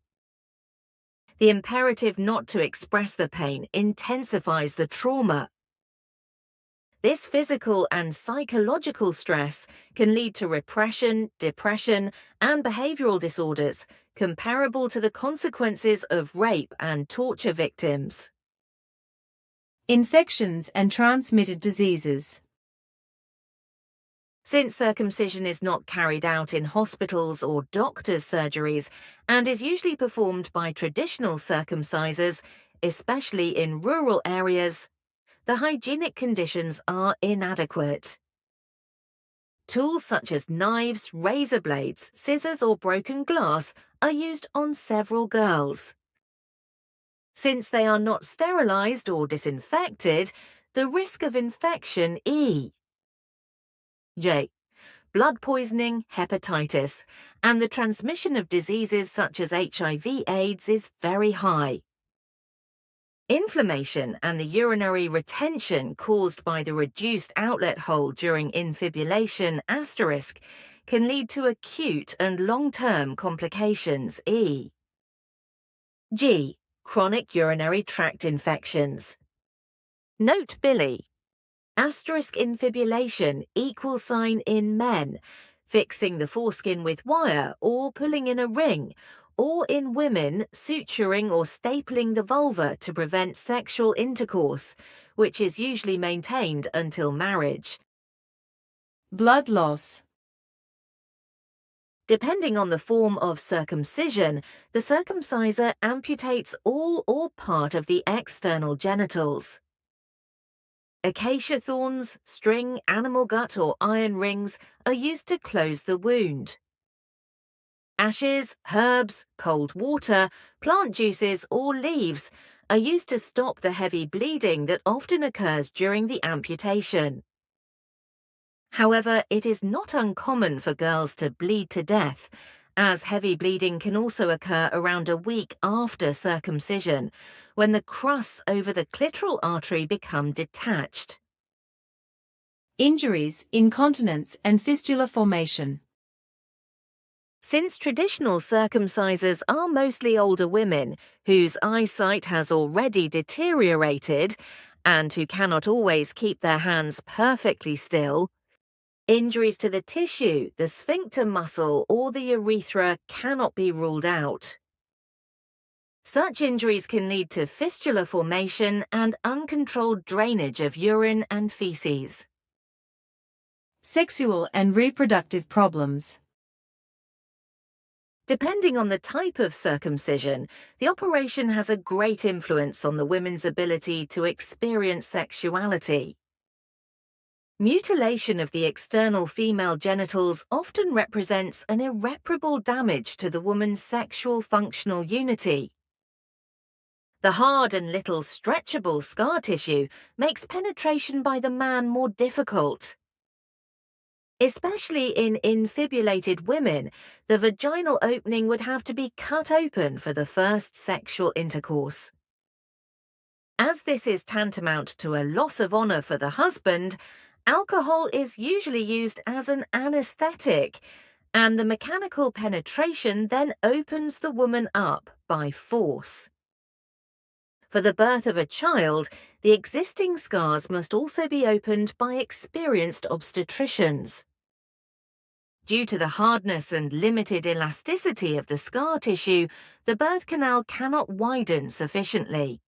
Speaker 12: The imperative not to express the pain intensifies the trauma. This physical and psychological stress can lead to repression, depression, and behavioral disorders comparable to the consequences of rape and torture victims.
Speaker 4: Infections and transmitted diseases.
Speaker 12: Since circumcision is not carried out in hospitals or doctors' surgeries and is usually performed by traditional circumcisers, especially in rural areas, the hygienic conditions are inadequate. Tools such as knives, razor blades, scissors, or broken glass are used on several girls. Since they are not sterilized or disinfected, the risk of infection E. J. Blood poisoning, hepatitis, and the transmission of diseases such as HIV/AIDS is very high. Inflammation and the urinary retention caused by the reduced outlet hole during infibulation * can lead to acute and long-term complications E. G. Chronic urinary tract infections. Note Billy. Infibulation = in men, fixing the foreskin with wire or pulling in a ring, or in women, suturing or stapling the vulva to prevent sexual intercourse, which is usually maintained until marriage.
Speaker 4: Blood loss.
Speaker 12: Depending on the form of circumcision, the circumciser amputates all or part of the external genitals. Acacia thorns, string, animal gut, or iron rings are used to close the wound. Ashes, herbs, cold water, plant juices, or leaves are used to stop the heavy bleeding that often occurs during the amputation. However, it is not uncommon for girls to bleed to death, as heavy bleeding can also occur around a week after circumcision, when the crusts over the clitoral artery become detached.
Speaker 4: Injuries, incontinence, and fistula formation.
Speaker 12: Since traditional circumcisers are mostly older women whose eyesight has already deteriorated and who cannot always keep their hands perfectly still, injuries to the tissue, the sphincter muscle, or the urethra cannot be ruled out. Such injuries can lead to fistula formation and uncontrolled drainage of urine and feces.
Speaker 4: Sexual and reproductive problems.
Speaker 12: Depending on the type of circumcision, the operation has a great influence on the women's ability to experience sexuality. Mutilation of the external female genitals often represents an irreparable damage to the woman's sexual functional unity. The hard and little stretchable scar tissue makes penetration by the man more difficult. Especially in infibulated women, the vaginal opening would have to be cut open for the first sexual intercourse. As this is tantamount to a loss of honor for the husband, alcohol is usually used as an anesthetic, and the mechanical penetration then opens the woman up by force. For the birth of a child, the existing scars must also be opened by experienced obstetricians. Due to the hardness and limited elasticity of the scar tissue, the birth canal cannot widen sufficiently.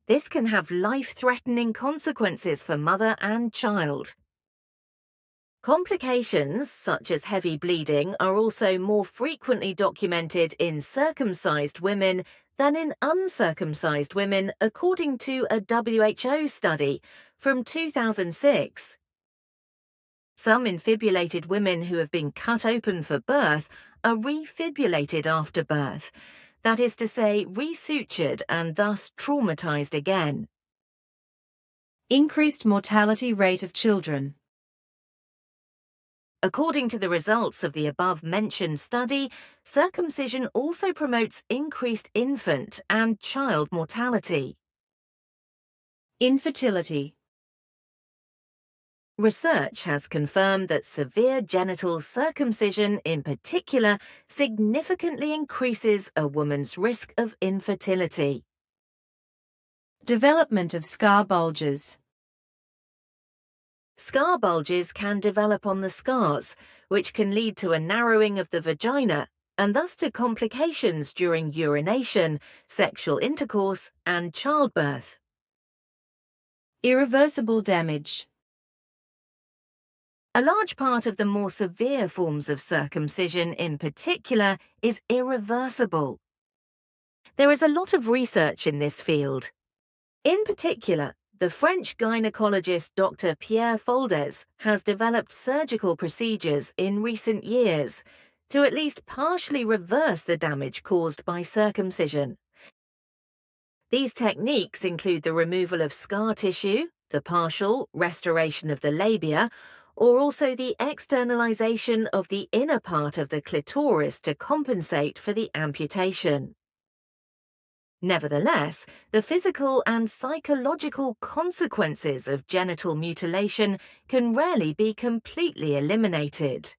Speaker 12: This can have life-threatening consequences for mother and child. Complications, such as heavy bleeding, are also more frequently documented in circumcised women than in uncircumcised women, according to a WHO study from 2006. Some infibulated women who have been cut open for birth are refibulated after birth, that is to say, resutured and thus traumatized again.
Speaker 4: Increased mortality rate of children.
Speaker 12: According to the results of the above-mentioned study, circumcision also promotes increased infant and child mortality.
Speaker 4: Infertility.
Speaker 12: Research has confirmed that severe genital circumcision in particular significantly increases a woman's risk of infertility.
Speaker 4: Development of scar bulges.
Speaker 12: Scar bulges can develop on the scars, which can lead to a narrowing of the vagina and thus to complications during urination, sexual intercourse, and childbirth.
Speaker 4: Irreversible damage.
Speaker 12: A large part of the more severe forms of circumcision in particular is irreversible. There is a lot of research in this field. In particular, the French gynecologist Dr. Pierre Foldes has developed surgical procedures in recent years to at least partially reverse the damage caused by circumcision. These techniques include the removal of scar tissue, the partial restoration of the labia, or also the externalization of the inner part of the clitoris to compensate for the amputation. Nevertheless, the physical and psychological consequences of genital mutilation can rarely be completely eliminated.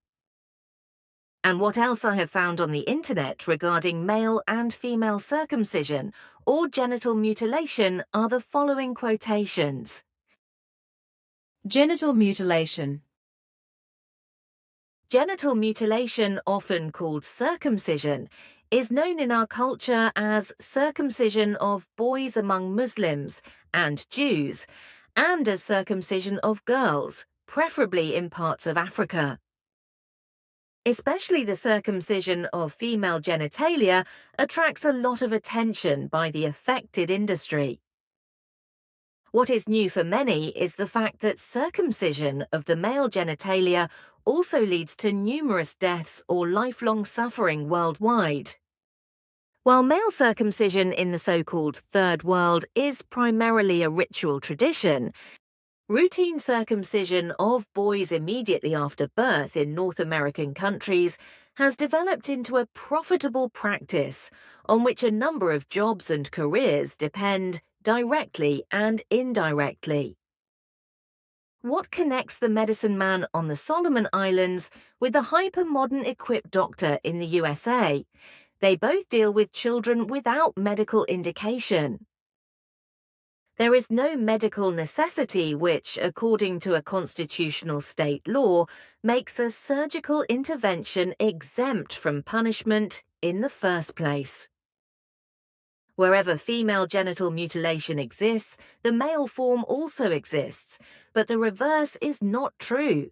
Speaker 12: And what else I have found on the internet regarding male and female circumcision or genital mutilation are the following quotations.
Speaker 4: Genital mutilation.
Speaker 12: Genital mutilation, often called circumcision, is known in our culture as circumcision of boys among Muslims and Jews, and as circumcision of girls, preferably in parts of Africa. Especially the circumcision of female genitalia attracts a lot of attention by the affected industry. What is new for many is the fact that circumcision of the male genitalia also leads to numerous deaths or lifelong suffering worldwide. While male circumcision in the so-called Third World is primarily a ritual tradition, routine circumcision of boys immediately after birth in North American countries has developed into a profitable practice on which a number of jobs and careers depend directly and indirectly. what connects the medicine man on the Solomon Islands with the hyper-modern equipped doctor in the USA? They both deal with children without medical indication. There is no medical necessity which, according to a constitutional state law, makes a surgical intervention exempt from punishment in the first place. Wherever female genital mutilation exists, the male form also exists, but the reverse is not true.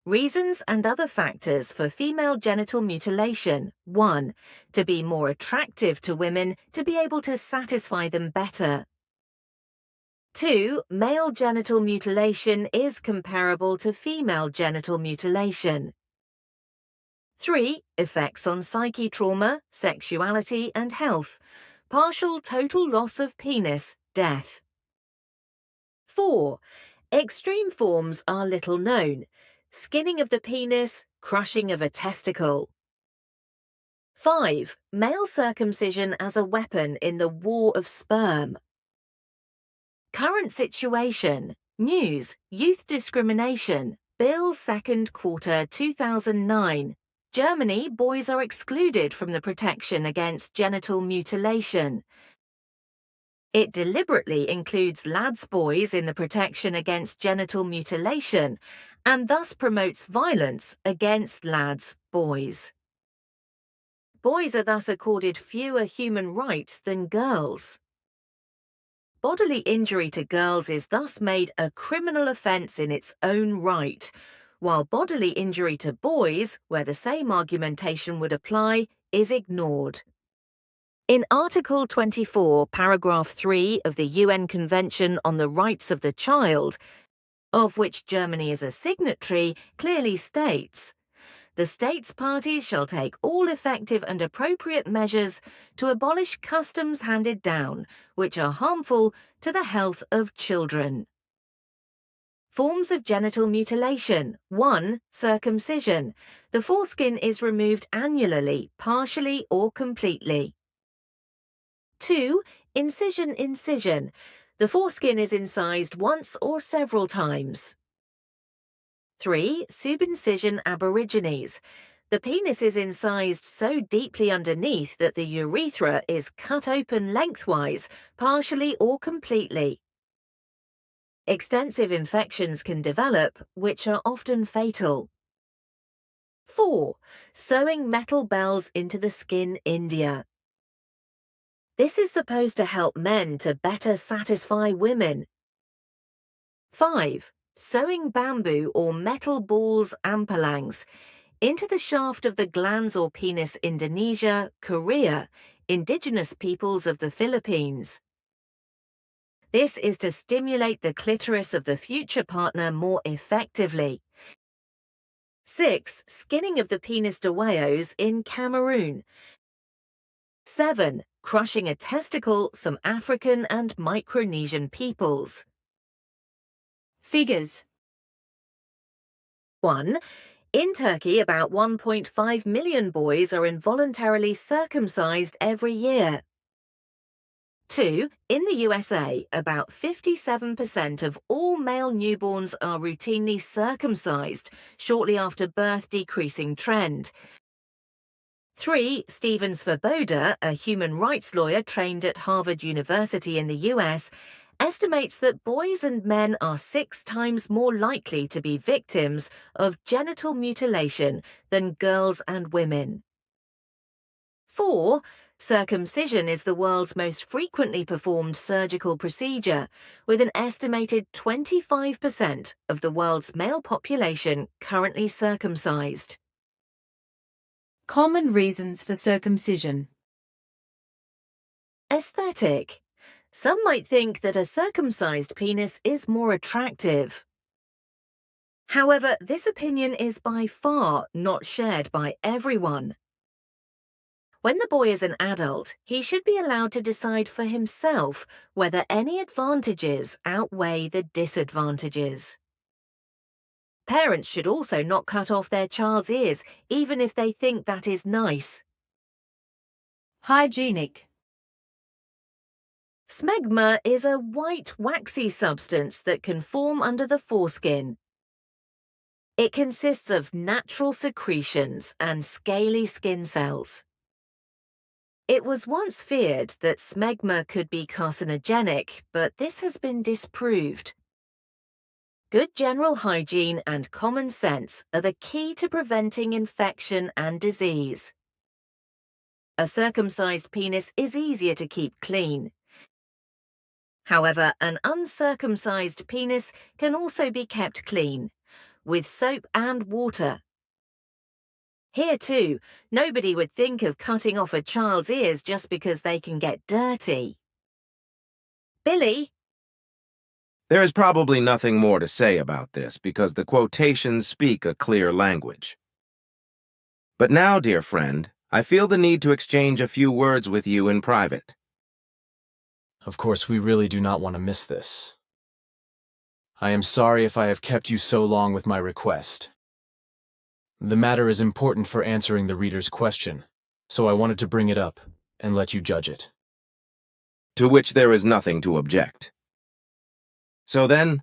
Speaker 12: Reasons and other factors for female genital mutilation. 1. To be more attractive to women, to be able to satisfy them better. 2. Male genital mutilation is comparable to female genital mutilation. 3. Effects on psyche, trauma, sexuality and health. Partial total loss of penis, death. 4. Extreme forms are little known. Skinning of the penis, crushing of a testicle. 5. Male circumcision as a weapon in the war of sperm. Current situation. News. Youth discrimination. Bill 2nd quarter 2009. Germany, boys are excluded from the protection against genital mutilation. It deliberately includes lads' boys in the protection against genital mutilation and thus promotes violence against lads' boys. Boys are thus accorded fewer human rights than girls. Bodily injury to girls is thus made a criminal offence in its own right, while bodily injury to boys, where the same argumentation would apply, is ignored. In Article 24, Paragraph 3 of the UN Convention on the Rights of the Child, of which Germany is a signatory, clearly states, "The states parties shall take all effective and appropriate measures to abolish customs handed down, which are harmful to the health of children." Forms of genital mutilation. 1. Circumcision. The foreskin is removed annually, partially or completely. 2. Incision. The foreskin is incised once or several times. 3. Subincision aborigines. The penis is incised so deeply underneath that the urethra is cut open lengthwise, partially or completely. Extensive infections can develop, which are often fatal. 4. Sewing metal bells into the skin, India. This is supposed to help men to better satisfy women. 5. Sewing bamboo or metal balls, ampelangs, into the shaft of the glans or penis, Indonesia, Korea, indigenous peoples of the Philippines. This is to stimulate the clitoris of the future partner more effectively. 6. Skinning of the penis deweyos in Cameroon. 7. Crushing a testicle, some African and Micronesian peoples. Figures. 1. In Turkey, about 1.5 million boys are involuntarily circumcised every year. 2. In the USA, about 57% of all male newborns are routinely circumcised shortly after birth, decreasing trend. 3. Steven Svoboda, a human rights lawyer trained at Harvard University in the US, estimates that boys and men are 6 times more likely to be victims of genital mutilation than girls and women. 4. Circumcision is the world's most frequently performed surgical procedure, with an estimated 25% of the world's male population currently circumcised.
Speaker 4: Common reasons for circumcision.
Speaker 12: Aesthetic. Some might think that a circumcised penis is more attractive. However, this opinion is by far not shared by everyone. When the boy is an adult, he should be allowed to decide for himself whether any advantages outweigh the disadvantages. Parents should also not cut off their child's ears, even if they think that is nice.
Speaker 4: Hygienic.
Speaker 12: Smegma is a white, waxy substance that can form under the foreskin. It consists of natural secretions and scaly skin cells. It was once feared that smegma could be carcinogenic, but this has been disproved. Good general hygiene and common sense are the key to preventing infection and disease. A circumcised penis is easier to keep clean. However, an uncircumcised penis can also be kept clean, with soap and water. Here too, nobody would think of cutting off a child's ears just because they can get dirty. Billy?
Speaker 3: There is probably nothing more to say about this because the quotations speak a clear language. But now, dear friend, I feel the need to exchange a few words with you in private.
Speaker 2: Of course, we really do not want to miss this. I am sorry if I have kept you so long with my request. The matter is important for answering the reader's question, so I wanted to bring it up and let you judge it.
Speaker 3: To which there is nothing to object. So then,